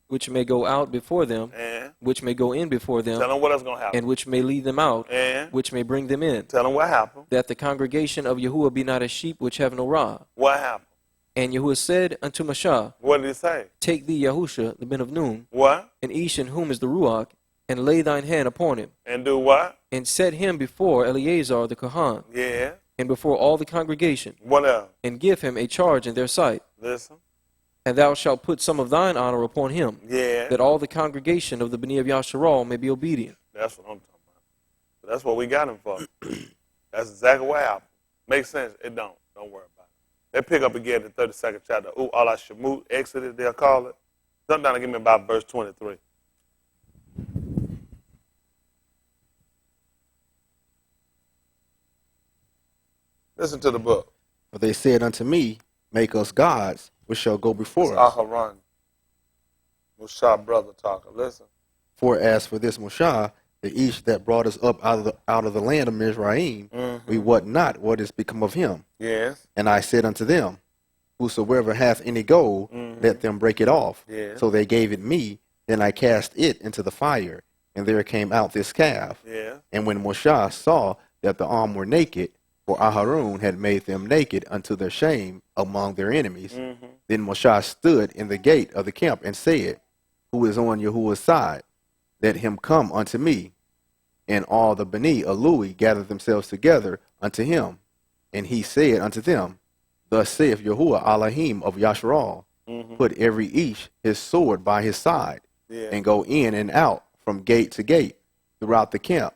which may go out before them, And which may go in before them, tell them what else going to happen. and which may lead them out, And which may bring them in, tell them what happened. that the congregation of Yahuwah be not as sheep which have no rah. What happened? And Yahuwah said unto Meshach, What did he say? take thee Yahusha, the ben of Nun, What? an ish in whom is the Ruach, and lay thine hand upon him, And do what? and set him before Eleazar the Kohan, Yeah. and before all the congregation, What else? and give him a charge in their sight. Listen. And thou shalt put some of thine honor upon him, Yeah. that all the congregation of the Bnei of Yasharal may be obedient. That's what I'm talking about. But that's what we got him for. That's exactly what happened. Makes sense? It don't. Don't worry about it. Let's pick up again the 32nd chapter. Allah Shemut, Exodus, they'll call it. Jump down and give me about verse 23. Listen to the book. For they said unto me, make us gods, which shall go before It's us. Aharon. Mushah brother talker. Listen. For as for this Moshe, the Ish that brought us up out of the land of Mizraim, we wot not what is become of him. Yes. And I said unto them, whosoever hath any gold, let them break it off. Yeah. So they gave it me. Then I cast it into the fire, and there came out this calf. Yeah. And when Moshe saw that the arm were naked, for Aharon had made them naked unto their shame among their enemies, then Moshe stood in the gate of the camp and said, who is on Yahuwah's side? Let him come unto me. And all the Beni Elui gathered themselves together unto him. And he said unto them, Thus saith Yahuwah Elohim of Yasharal, put every each his sword by his side, Yeah. and go in and out from gate to gate throughout the camp,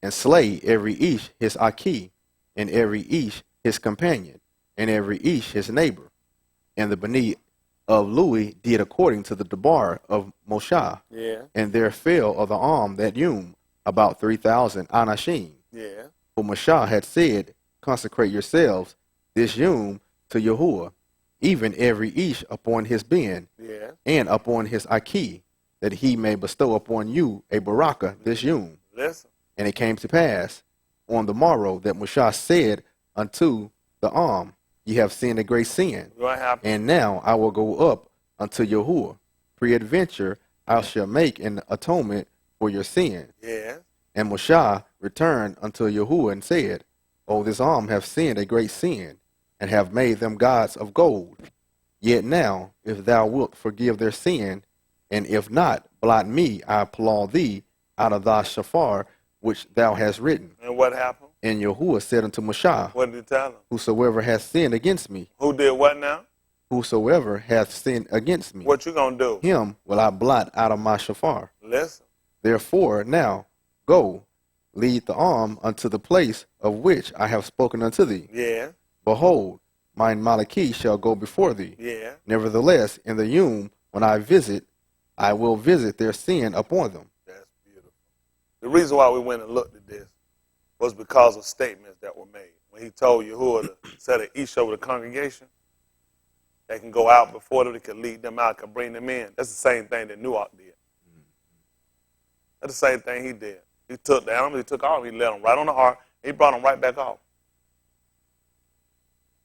and slay every each his Aki, and every each his companion, and every each his neighbor. And the Beni of Louis did according to the debar of Moshe, Yeah. and there fell of the arm that Yum about 3,000 Anashim. Yeah. For Moshe had said, Consecrate yourselves this Yum to Yahuwah, even every each upon his ben, Yeah. and upon his Aki, that he may bestow upon you a baraka this Yum. Listen. And it came to pass on the morrow that Moshe said unto the arm, Ye have sinned a great sin, What happened? and now I will go up unto Yahuwah. Peradventure I shall make an atonement for your sin. Yeah. And Moshe returned unto Yahuwah and said, O this arm have sinned a great sin, and have made them gods of gold. Yet now, if thou wilt forgive their sin, and if not, blot me, I applaud thee, out of thy shafar which thou hast written. And what happened? And Yahuwah said unto Moshe, What did he tell him? Whosoever hath sinned against me, Who did what now? whosoever hath sinned against me, What you gonna do? him will I blot out of my shafar. Listen. Therefore now, go, lead the arm unto the place of which I have spoken unto thee. Yeah. Behold, mine Malachi shall go before thee. Yeah. Nevertheless, in the Yom, when I visit, I will visit their sin upon them. That's beautiful. The reason why we went and looked at this was because of statements that were made. When he told Yahuwah to set an each over the congregation, they can go out before them, they can lead them out, can bring them in. That's the same thing that Nuach did. That's the same thing he did. He took the animals, he took all of them, he led them right on the ark, he brought them right back off.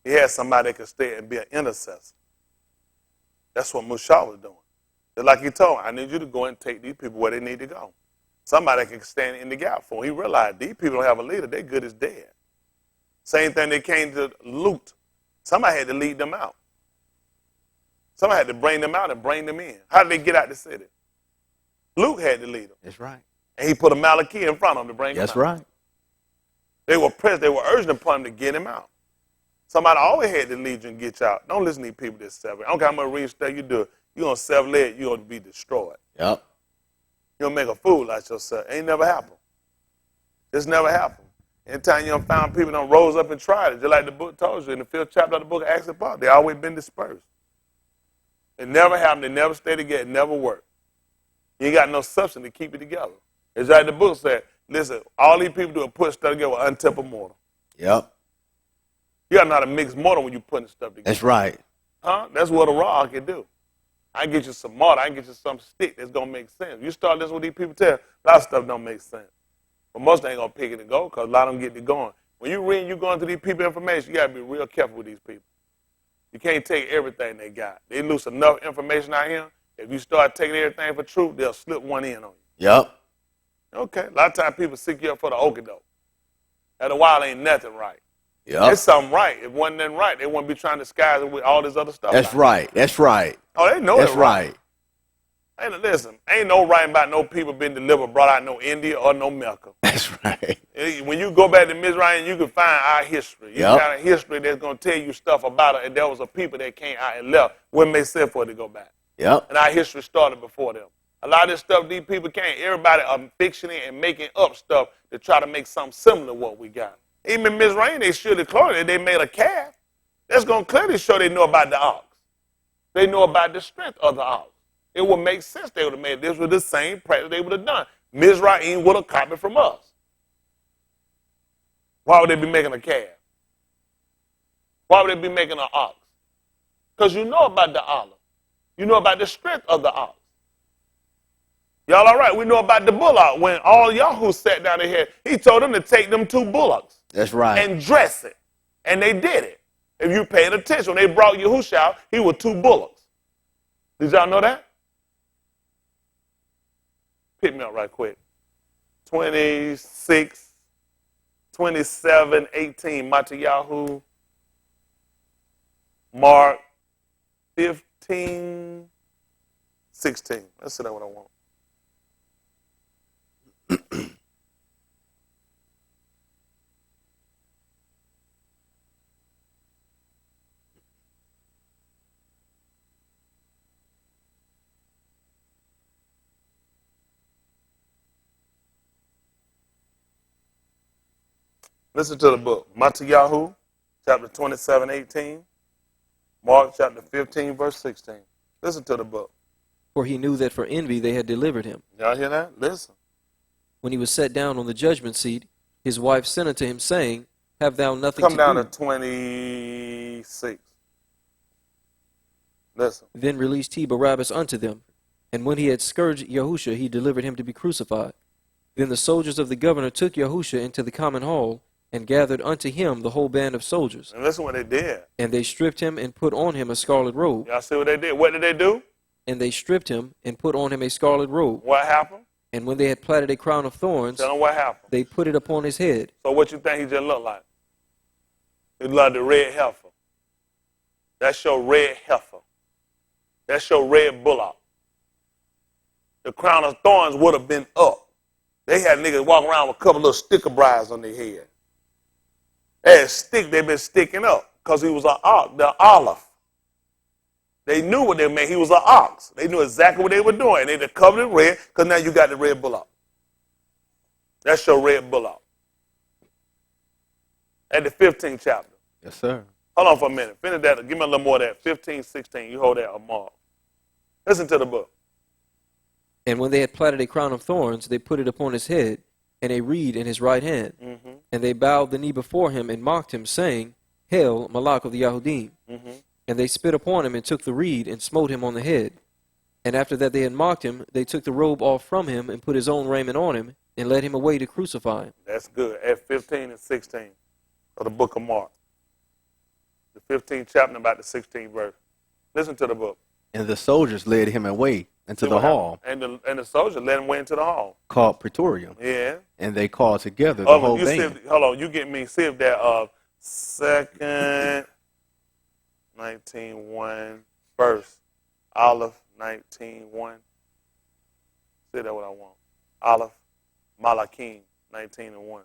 He had somebody that could stay and be an intercessor. That's what Moshe was doing. Just like he told him, I need you to go and take these people where they need to go. Somebody can stand in the gap for him. He realized these people don't have a leader. They're good as dead. Same thing they came to loot. Somebody had to lead them out. Somebody had to bring them out and bring them in. How did they get out the city? Luke had to lead them. That's right. And he put a Malachi in front of them to bring them That's out. right. They were pressed. They were urging upon him to get him out. Somebody always had to lead you and get you out. Don't listen to these people that sever. I don't care how much real stuff you do. You're going to sever-lead, you're going to be destroyed. Yep. You're going to make a fool out of yourself. Ain't never happened. It's never happened. Anytime you done found people that rose up and tried it, just like the book told you in the 5th chapter of the book of Acts and Paul, they always been dispersed. It never happened. They never stayed together. It never worked. You ain't got no substance to keep it together. It's like the book said, listen, all these people do is put stuff together with untempered mortar. Yep. You got to know how to mix mortar when you're putting stuff together. That's right. Huh? That's what a raw can do. I can get you some mortar. I can get you some stick that's going to make sense. You start listening to what these people tell, a lot of stuff don't make sense. But most ain't going to pick it and go because a lot of them get it going. When you read and you going through these people information, you got to be real careful with these people. You can't take everything they got. They lose enough information out here. If you start taking everything for truth, they'll slip one in on you. Yep. Okay. A lot of times people sick you up for the okadoke. After a while, ain't nothing right. Yep. There's something right. If wasn't nothing right, they wouldn't be trying to disguise it with all this other stuff. That's right. That's right. Oh, they know That's it's right. right. Hey, listen, ain't no writing about no people being delivered, brought out no India or no Mecca. That's right. When you go back to Mizraim, you can find our history. You Yep. got a history that's going to tell you stuff about it, and there was a people that came out and left. Wouldn't make sense for it to go back. Yep. And our history started before them. A lot of this stuff these people can't. Everybody are fictioning and making up stuff to try to make something similar to what we got. Even in Mizraim, they surely clearly they made a calf. That's going to clearly show they know about the ox. They know about the strength of the ox. It would make sense they would have made this with the same practice they would have done. Mizraim would have copied from us. Why would they be making a calf? Why would they be making an ox? Because you know about the olive. You know about the strength of the ox. Y'all all right? We know about the bullock. When all Yahoo sat down here, he told them to take them 2 bullocks. That's right. And dress it. And they did it. If you paid attention, when they brought Yahushua out, he was 2 bullocks. Did y'all know that? Pick me up right quick. 26, 27, 18, Matthew, Mark, 15, 16. That's what I want. Listen to the book. Matthew, chapter 27, 18. Mark, chapter 15, verse 16. Listen to the book. For he knew that for envy they had delivered him. Y'all hear that? Listen. When he was set down on the judgment seat, his wife sent unto him, saying, Have thou nothing Come to down do? to 26. Listen. Then released he Barabbas unto them. And when he had scourged Yahusha, he delivered him to be crucified. Then the soldiers of the governor took Yahusha into the common hall, and gathered unto him the whole band of soldiers. And listen what they did. And they stripped him, and put on him a scarlet robe. Y'all see what they did? What did they do? And they stripped him, and put on him a scarlet robe. What happened? And when they had platted a crown of thorns, Tell them what happened. they put it upon his head. So what you think he just looked like? He looked like the red heifer. That's your red heifer. That's your red bullock. The crown of thorns would have been up. They had niggas walking around with a couple little sticker briars on their head. They've been sticking up because he was an ox, the olive. They knew what they meant. He was an ox. They knew exactly what they were doing. They covered it red because now you got the red bullock. That's your red bullock. At the 15th chapter. Yes, sir. Hold on for a minute. Finish that. Give me a little more of that. 15, 16. You hold that a mark. Listen to the book. And when they had platted a crown of thorns, they put it upon his head, and a reed in his right hand. Mm-hmm. And they bowed the knee before him, and mocked him, saying, Hail, Malach of the Yahudim. Mm-hmm. And they spit upon him, and took the reed, and smote him on the head. And after that they had mocked him, they took the robe off from him, and put his own raiment on him, and led him away to crucify him. That's good. At 15 and 16 of the book of Mark. The 15th chapter and about the 16th verse. Listen to the book. And the soldiers led him away into See the what hall, happened? And the soldier led him away into the hall. called Praetorium, Yeah. and they called together the Oh, whole you see band. if, hold on. You get me. See if that second 19:1 verse. Aleph 19:1. See that what I want. Aleph Malachim 19:1.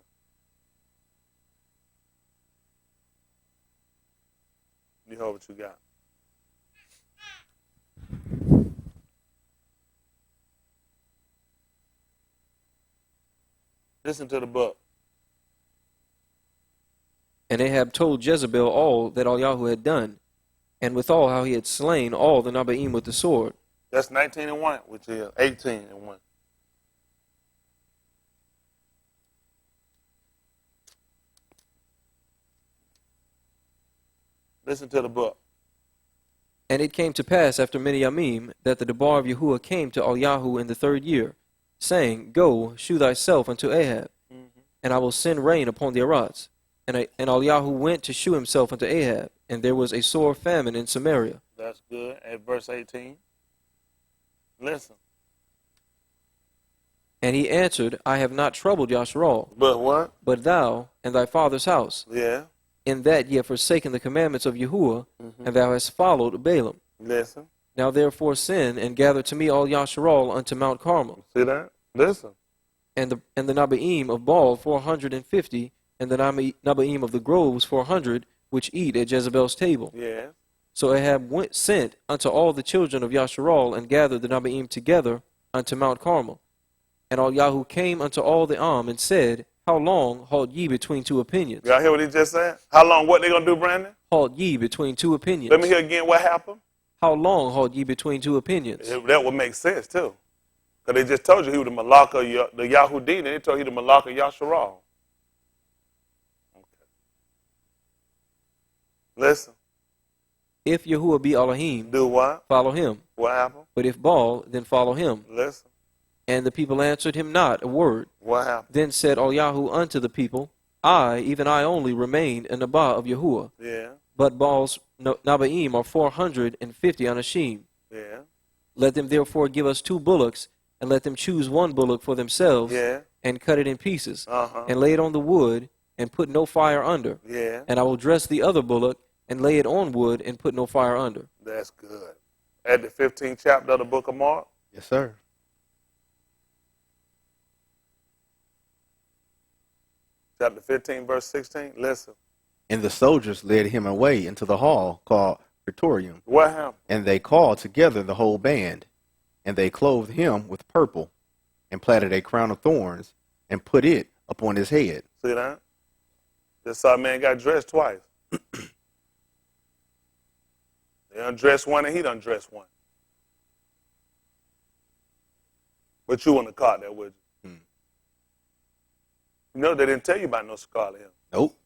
You know what you got. Listen to the book. And Ahab told Jezebel all that Eliyahu had done, and withal how he had slain all the Nabaim with the sword. That's 19:1, which is 18:1. Listen to the book. And it came to pass after many yamim that the debar of Yahuwah came to Eliyahu in the 3rd year, saying, Go, shew thyself unto Ahab, and I will send rain upon the Arats. And Eliyahu went to shew himself unto Ahab, and there was a sore famine in Samaria. That's good. At verse 18. Listen. And he answered, I have not troubled Yasharal, But what? but thou and thy father's house, Yeah. in that ye have forsaken the commandments of Yahuwah, and thou hast followed Balaam. Listen. Now therefore sin, and gather to me all Yasharal unto Mount Carmel, See that? Listen. and the Nabaim of Baal 450, and the Nabaim of the groves 400, which eat at Jezebel's table. Yeah. So Ahab sent unto all the children of Yasharal, and gathered the Nabaim together unto Mount Carmel. And Eliyahu came unto all the and said, How long halt ye between two opinions? Y'all hear what he just said? How long? What they going to do, Brandon? Halt ye between two opinions. Let me hear again what happened. How long halt ye between two opinions? That would make sense, too. Because they just told you he was the Malach of the Yahudi, and they told you the Malach of Yasharal. Okay. Listen. If Yahuwah be Elohim, Do what? follow him. What happened? But if Baal, then follow him. Listen. And the people answered him not a word. What happened? Then said Eliyahu unto the people, I, even I only, remain in Nabah of Yahuwah. Yeah. But Baal's Nabaim are 450 anashim. Yeah. Let them therefore give us 2 bullocks, and let them choose 1 bullock for themselves, Yeah. and cut it in pieces, Uh-huh. and lay it on the wood, and put no fire under. Yeah. And I will dress the other bullock, and lay it on wood, and put no fire under. That's good. At the 15th chapter of the book of Mark. Yes, sir. Chapter 15, verse 16. Listen. And the soldiers led him away into the hall, called Praetorium, What happened? and they called together the whole band. And they clothed him with purple, and platted a crown of thorns, and put it upon his head. See that? Just saw a man got dressed twice. They undressed one and he done dressed one. But you wouldn't have caught that, would you? You know they didn't tell you about no scarlet hair. Nope.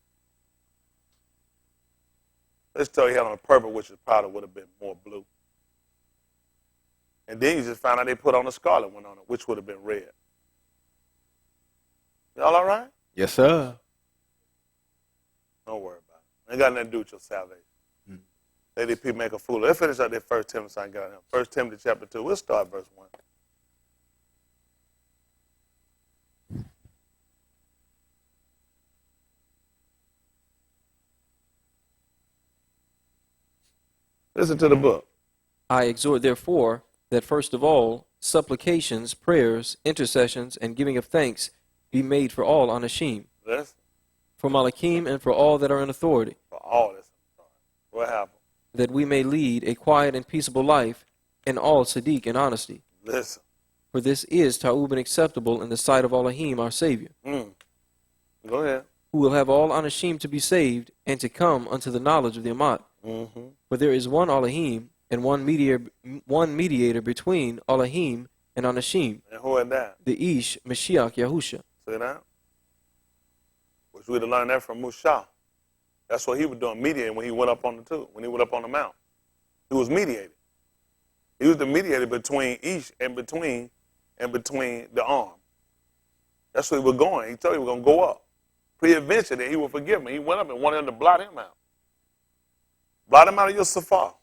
Let's tell you had on a purple, which probably would have been more blue. And then you just found out they put on a scarlet one on it, which would have been red. Y'all all right? Yes, sir. Don't worry about it. Ain't got nothing to do with your salvation. Let these people make a fool. Let's finish up that 1 Timothy so I can get out of here. 1 Timothy chapter 2. We'll start verse 1. Listen to the book. I exhort, therefore, that first of all, supplications, prayers, intercessions, and giving of thanks be made for all unashamed, Listen. for Malachim and for all that are in authority, For all this. What happened? that we may lead a quiet and peaceable life in all tzaddik and honesty. Listen. For this is ta'ub and acceptable in the sight of Elohim our Savior, Go ahead. who will have all unashamed to be saved and to come unto the knowledge of the Amat. For there is one Elohim and one mediator between Elohim and Anashim, And who is that? the Ish Mashiach Yahusha. See that? Which we'd have learned that from Mushah. That's what he was doing, mediating when he went up on the two, when he went up on the mount. He was mediating. He was the mediator between Ish and between the arm. That's where he was going. He told you he was going to go up. Pre-adventure that he would forgive me. He went up and wanted him to blot him out. Blot him out of your safar.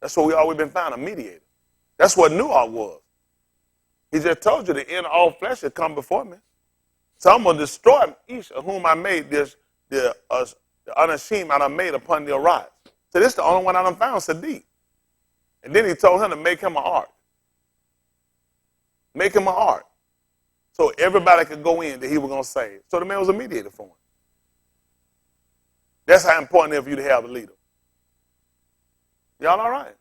That's what we always been found, a mediator. That's what Nuah was. He just told you the end of all flesh should come before me. So I'm going to destroy Ish, of whom I made this, the unashamed I done made upon the arise. So this is the only one I done found, Sadiq. And then he told him to make him an ark. Make him an ark. So everybody could go in that he was going to save. So the man was a mediator for him. That's how important it is for you to have a leader. Y'all all right?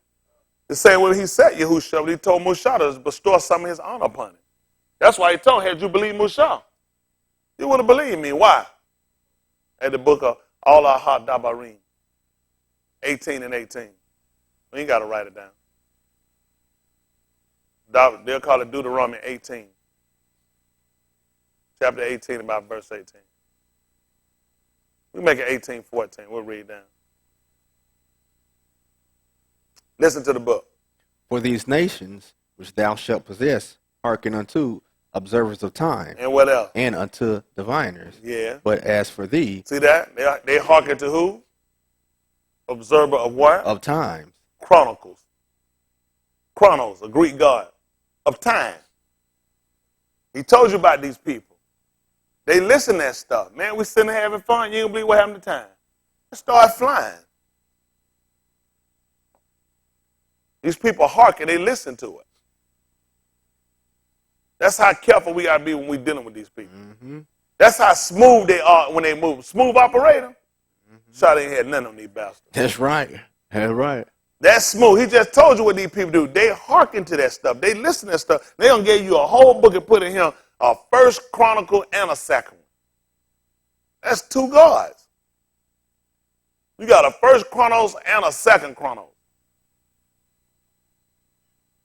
The same way he said Yahushua, but he told Mushah to bestow some of his honor upon him. That's why he told him, had you believed Mushah, you would have believed me. Why? At the book of Al-Ahad Dabarim, 18 and 18. We ain't got to write it down. They'll call it Deuteronomy 18. Chapter 18, about verse 18. We make it 18:14. We'll read down. Listen to the book. For these nations which thou shalt possess hearken unto observers of time, And what else? and unto diviners. Yeah. But as for thee, See that? They hearken to who? Observer of what? of times, Chronicles. Chronos, a Greek god of time. He told you about these people. They listen to that stuff. Man, we sitting there having fun. You don't believe what happened to time. They start flying. These people hearken. They listen to it. That's how careful we got to be when we're dealing with these people. That's how smooth they are when they move. Smooth operator. Shot ain't had none on these bastards. that's right. That's right. That's smooth. He just told you what these people do. They hearken to that stuff. They listen to that stuff. They gonna give you a whole book and put in here a first chronicle and a second one. That's two gods. You got a first chronos and a second chronos.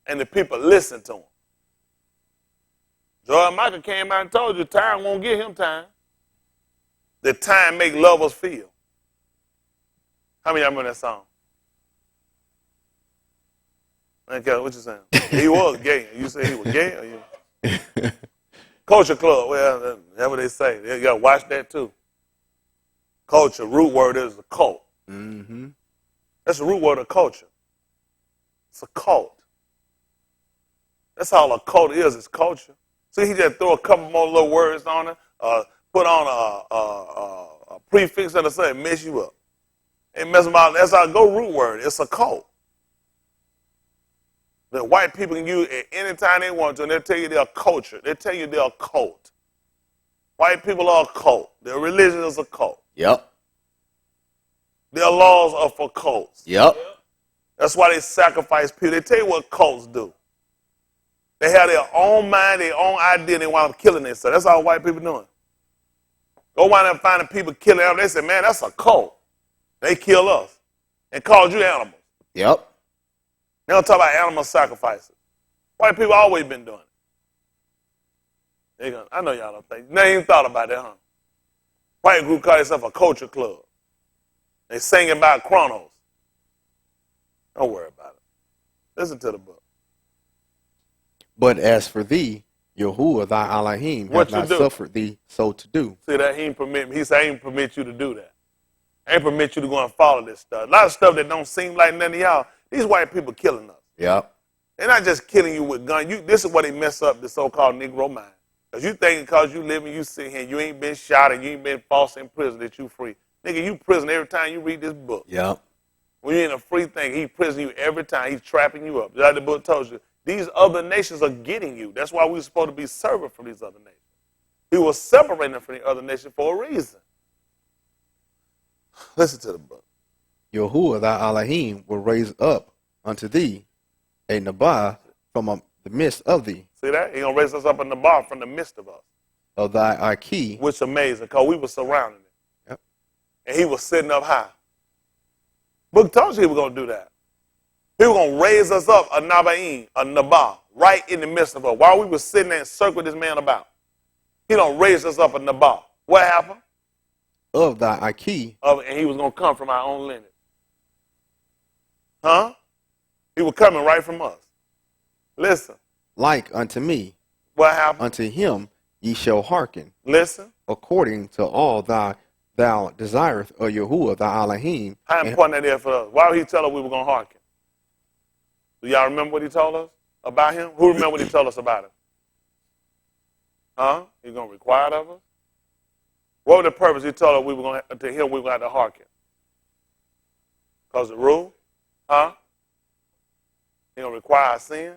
And the people listen to him. Jordan Michael came out and told you time won't give him time. The time make lovers feel. How many of y'all remember that song? Okay, what you saying? He was gay. You say he was gay? Or you? Culture Club. Well, that's what they say. You got to watch that too. Culture, root word is a cult. That's the root word of culture. It's a cult. That's all a cult is. It's culture. See, he just throw a couple more little words on it, put on a prefix and say, mess you up. And mess them out. That's our go root word. It's a cult. That white people can use at any time they want to, and they'll tell you they're a culture. They'll tell you they're a cult. White people are a cult. Their religion is a cult. Yep. Their laws are for cults. Yep. That's why they sacrifice people. They tell you what cults do. They have their own mind, their own idea, and they wind up killing themselves. That's all white people doing. Go wind up finding people killing animals. They say, man, that's a cult. They kill us and called you animals. Yep. They don't talk about animal sacrifices. White people always been doing it. I know y'all don't think. They ain't thought about that, huh? White group call itself a culture club. They sing about Chronos. Don't worry about it. Listen to the book. But as for thee, Yahuwah thy Elohim What hath you not do? suffered thee so to do. See that? He ain't permit me. He said, I ain't permit you to do that. I ain't permit you to go and follow this stuff. A lot of stuff that don't seem like none of y'all. These white people killing us. Yep. They're not just killing you with guns. This is where they mess up the so-called Negro mind. Because you think because you live and you sit here, you ain't been shot and you ain't been false in prison that you free. Nigga, you prison every time you read this book. Yep. When you're in a free thing, he prison you every time. He's trapping you up. Just like the book tells you, these other nations are getting you. That's why we're supposed to be servant for these other nations. He was separating them from the other nations for a reason. Listen to the book. Yahuwah thy Elohim will raise up unto thee a Nabah from the midst of thee, See that? He's going to raise us up in the bar from the midst of us. of thy Aki, Which is amazing because we were surrounding him. Yep. And he was sitting up high. Book told you he was going to do that. He was going to raise us up a Nabaim, a Nabah, right in the midst of us. While we were sitting there and circling this man about, he don't raise us up a Nabah. What happened? of thy Aki, And he was going to come from our own lineage. Huh? He was coming right from us. Listen. like unto me. What happened? Unto him ye shall hearken, Listen. according to all thou desireth of Yahuwah thy Elohim. How important that is for us. Why would he tell us we were going to hearken? Do y'all remember what he told us about him? Who remember what he told us about him? Huh? He's going to require it of us? What was the purpose he told us we were going to him we were going to have to hearken? Because the rule? Huh? He going to require our sin?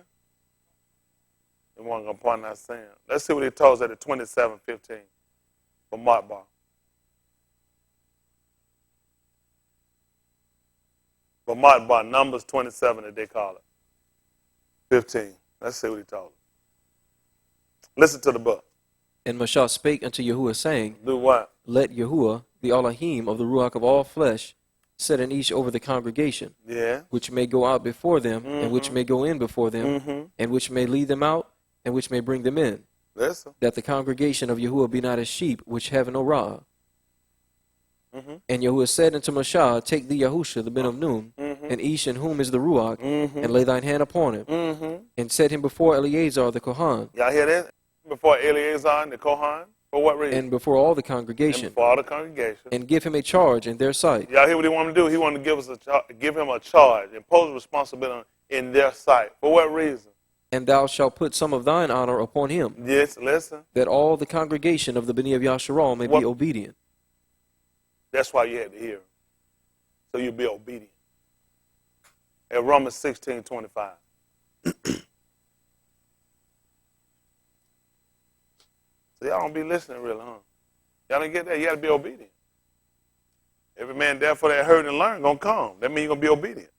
He wasn't going to point our sin. Let's see what he told us at the 27:15 for Mark Bar. For Mark Bar, Numbers 27 that they call it. 15. Let's see what he told us. Listen to the book. And Mashah spake unto Yahuwah, saying, Do what? Let Yahuwah, the Elohim of the Ruach of all flesh, set an each over the congregation, Yeah. which may go out before them, and which may go in before them, and which may lead them out, and which may bring them in, Listen. that the congregation of Yahuwah be not as sheep which have no rah. And Yahuwah said unto Mashah, Take thee Yahusha, the Ben of Nun, and Ish in whom is the Ruach, and lay thine hand upon him, and set him before Eleazar the Kohan, Y'all hear that? Before Eleazar and the Kohan? For what reason? and before all the And congregation, before all the congregation. and give him a charge in their sight. Y'all hear what he wanted to do? He wanted to give us give him a charge, impose responsibility in their sight. For what reason? And thou shalt put some of thine honor upon him, Yes, listen. that all the congregation of the Beni of Yasharal may What? be obedient. That's why you had to hear him. So you'll be obedient. At Romans 16:25. So y'all don't be listening really, huh? Y'all don't get that? You got to be obedient. Every man therefore that heard and learned gonna come. That means you're gonna be obedient.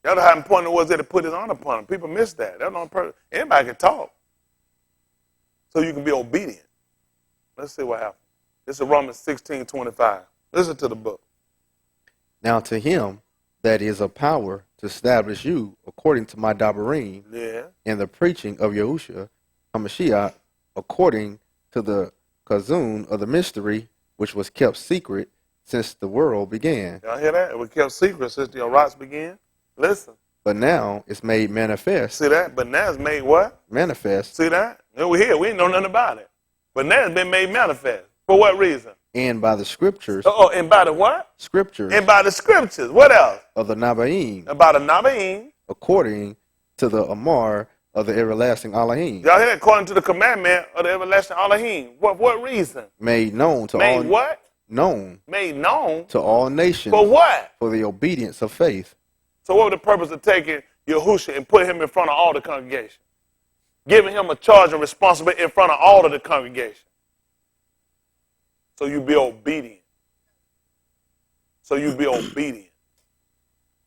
That's how important it was that to put his honor upon him. People miss that. That's not perfect. Anybody can talk. So you can be obedient. Let's see what happens. This is Romans 16:25. Listen to the book. Now to him that is a power to establish you according to my Dabarim, Yeah. and the preaching of Yahusha HaMashiach, according to the Kazun of the mystery, which was kept secret since the world began, Y'all hear that? It was kept secret since the riots began. Listen. but now it's made manifest. See that? But now it's made what? Manifest, See that? And we're here. We ain't know nothing about it. But now it's been made manifest. For what reason? and by the scriptures, Oh, and by the what? scriptures And by the scriptures. What else? of the Nabaim, And by the Nabaim. according to the Amar of the everlasting Elohim, Y'all hear that? According to the commandment of the everlasting Elohim. What reason? made known to Made all what? known Made known. to all nations For what? for the obedience of faith. So what was the purpose of taking Yahusha and putting him in front of all the congregation? Giving him a charge and responsibility in front of all of the congregation. So you be obedient. So you be obedient.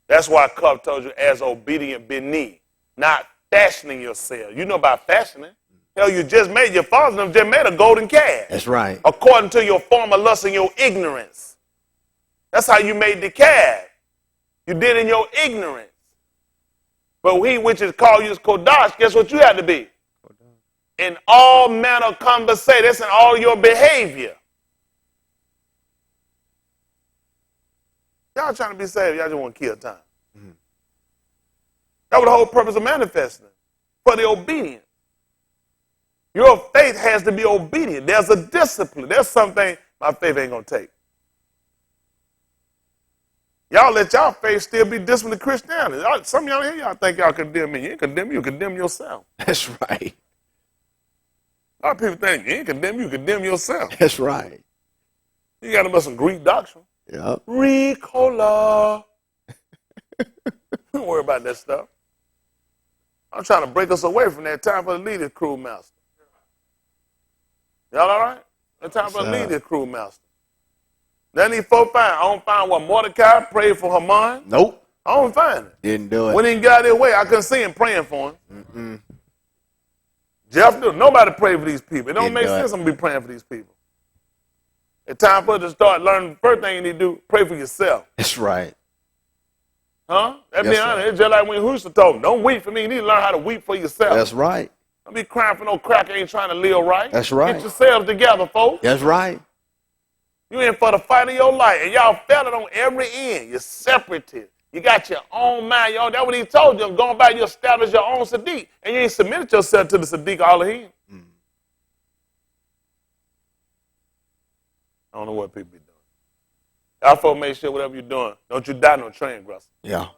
That's why Cub told you, as obedient Beni, not fashioning yourself. You know about fashioning. Hell, you just made, your father just made a golden calf. That's right. According to your former lust and your ignorance. That's how you made the calf. You did in your ignorance. But he which is called you is Kodash, guess what you had to be? In all manner of conversation. That's in all your behavior. Y'all trying to be saved, y'all just want to kill time. Mm-hmm. That was the whole purpose of manifesting. For the obedience. Your faith has to be obedient. There's a discipline. There's something my faith ain't going to take. Y'all let y'all faith still be disciplined to Christianity. Some of y'all here, y'all think y'all condemn me. You ain't condemn me, you condemn yourself. That's right. A lot of people think you ain't condemn you condemn yourself. That's right. You got to know some Greek doctrine. Yep. Ricola. Don't worry about that stuff. I'm trying to break us away from that. Time for the leader crew master. Y'all all right? It's time for the leader crew master. Then he find. I don't find what Mordecai prayed for Haman. Nope. I don't find it. Didn't do it. When he got out of their way, I couldn't see him praying for him. Mm-mm. Jeff, nobody prayed for these people. It don't make sense I'm going to be praying for these people. It's time for us to start learning. The first thing you need to do, pray for yourself. That's right. Huh? That be honest. It's just like when Houston told him, don't weep for me. You need to learn how to weep for yourself. That's right. Don't be crying for no cracker ain't trying to live right. That's right. Get yourselves together, folks. That's right. You in for the fight of your life, and y'all fell it on every end. You're separated. You got your own mind. Y'all, that's what he told you. Going back, you establish your own Sadiq, and you ain't submitted yourself to the Sadiq Elohim. I don't know what people be doing. Y'all folks make sure whatever you're doing, don't you die no transgressor. Yeah.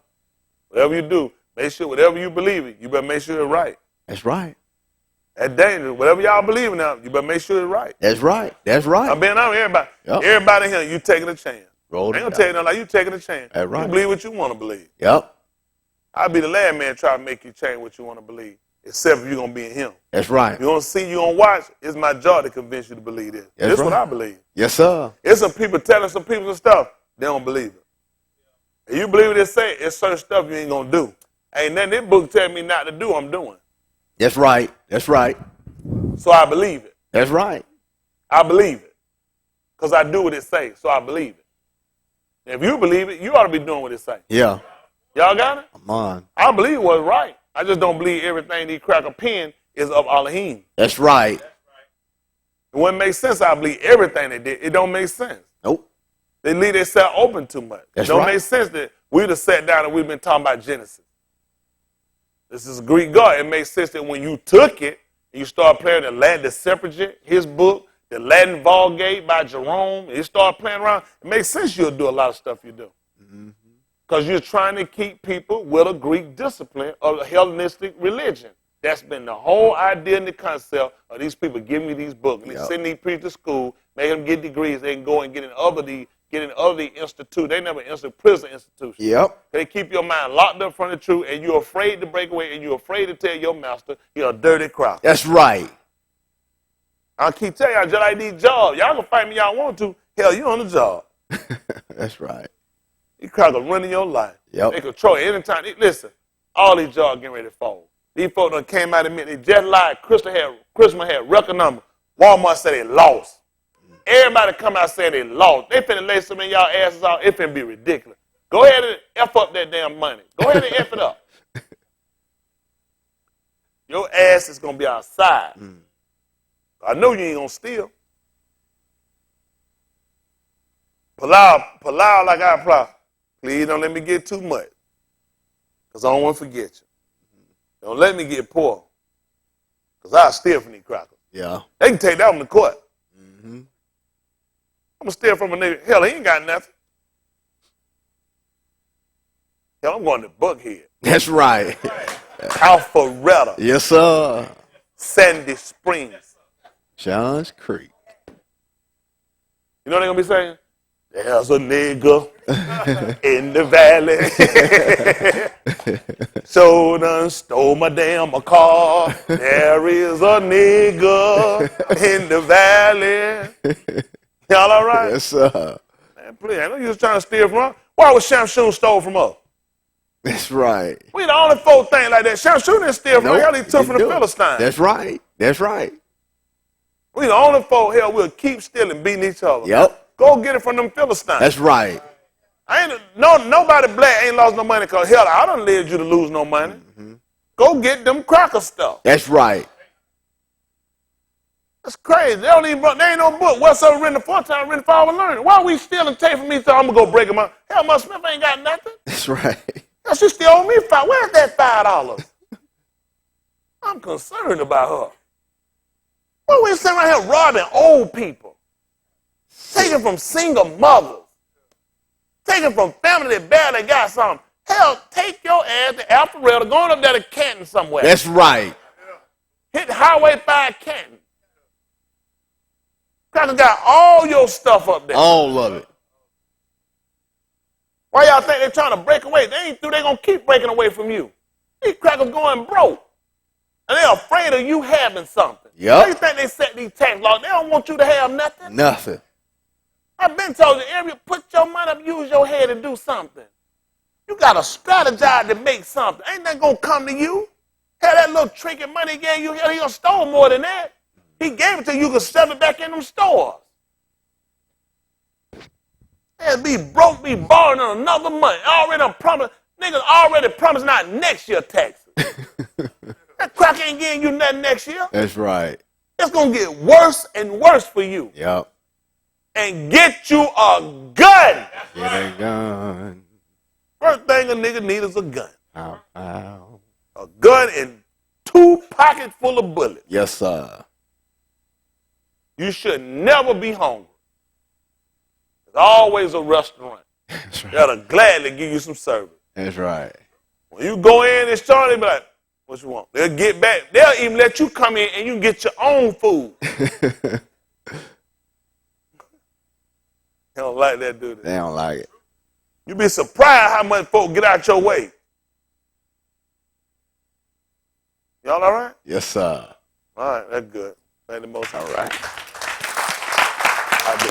Whatever you do, make sure whatever you believe in, you better make sure it's right. That's right. That's dangerous. Whatever y'all believe in now, you better make sure it's right. That's right. That's right. I'm being honest with everybody. Yep. Everybody here, you taking a chance. Roll I ain't gonna tell you nothing like you taking a chance. That's right. You believe what you want to believe. Yep. I'll be the last man trying to make you change what you want to believe, except if you're gonna be in him. That's right. You gonna see, you gonna watch. It's my job to convince you to believe this. This is what I believe. Yes, sir. It's some people telling some people some stuff, they don't believe it. If you believe what they say, it's certain stuff you ain't gonna do. Ain't nothing this book tell me not to do, I'm doing. That's right. That's right. So I believe it. That's right. I believe it. Because I do what it says, so I believe it. If you believe it, you ought to be doing what it says. Yeah. Y'all got it? Come on. I believe what's right. I just don't believe everything these cracker pen is of Elohim. That's right. It wouldn't make sense. I believe everything they did. It don't make sense. Nope. They leave themselves open too much. That's it don't right. make sense that we'd have sat down and we've been talking about Genesis. This is Greek God. It makes sense that when you took it, and you start playing the Septuagint, his book, the Latin Vulgate by Jerome, and you start playing around, it makes sense you'll do a lot of stuff you do. Because you're trying to keep people with a Greek discipline of a Hellenistic religion. That's been the whole idea and the concept of these people giving me these books. And they send these people to school, make them get degrees, they can go and get in other institute. They never prison institutions. Yep. They keep your mind locked up from the truth, and you're afraid to break away, and you're afraid to tell your master you're a dirty crock. That's right. I keep telling y'all, just like these jobs. Y'all can fight me y'all want to. Hell, you on the job. That's right. These crackers running your life. Yep. They control it anytime. Listen, all these jobs getting ready to fall. These folks done came out and admit they just lied. Christmas had record number. Walmart said they lost. Everybody come out saying they lost. They finna lay some in y'all asses out. It finna be ridiculous. Go ahead and F up that damn money. Go ahead and F it up. Your ass is gonna be outside. I know you ain't gonna steal. Pull out like I apply. Please don't let me get too much. Because I don't want to forget you. Don't let me get poor. Because I'll steal from these crackers. Yeah. They can take that one to court. I'm going to steal from a nigga. Hell, he ain't got nothing. Hell, I'm going to Buckhead. That's right. Alpharetta. Yes, sir. Sandy Springs. Johns Creek. You know what they're going to be saying? There's a nigga in the valley. So done stole my damn car. There is a nigga in the valley. Y'all all right? Yes, sir. Man, please, I know you was trying to steal from us. Why was Shamshun stole from us? That's right. We the only folk thing like that. Shamshun didn't steal from us. Hell, he took from the didn't. Philistines. That's right. That's right. We the only folk here will keep stealing, beating each other. Yep. Go get it from them Philistines. That's right. Nobody black ain't lost no money because hell, I done led you to lose no money. Mm-hmm. Go get them cracker stuff. That's right. That's crazy. They ain't no book. Whatsoever written the fourth time, written for our learning. Why are we stealing tape from me? So I'm gonna go break them up. Hell, my Smith ain't got nothing. That's right. Hell, she still owe me $5. Where's that $5? I'm concerned about her. Why we sitting around here robbing old people? Taking from single mothers. Taking from family that barely got something. Hell, take your ass to Alpharetta, going up there to Canton somewhere. That's right. Hit Highway 5 Canton. Crackers got all your stuff up there. All of it. Why y'all think they're trying to break away? They ain't through. They're going to keep breaking away from you. These crackers going broke. And they're afraid of you having something. Yep. Why you think they set these tax laws? They don't want you to have nothing. Nothing. I've been told you, every put your money up, use your head to do something. You got to strategize to make something. Ain't that going to come to you? Hell, that little trinket money he gave you, hell, he going to stole more than that. He gave it to you, you can sell it back in them stores. And be broke, be borrowing on another money. Niggas already promised not next year taxes. That crack ain't getting you nothing next year. That's right. It's going to get worse and worse for you. Yep. And get you a gun. Get a gun. First thing a nigga need is a gun. Ow, ow. A gun and 2 pockets full of bullets. Yes, sir. You should never be hungry. There's always a restaurant That's right. that'll gladly give you some service. That's right. When you go in and start, they be like, what you want? They'll get back. They'll even let you come in and you can get your own food. They don't like that, do they? They don't like it. You be surprised how much folk get out your way. Y'all all right? Yes, sir. All right, that's good. Thank the most. All right. I do.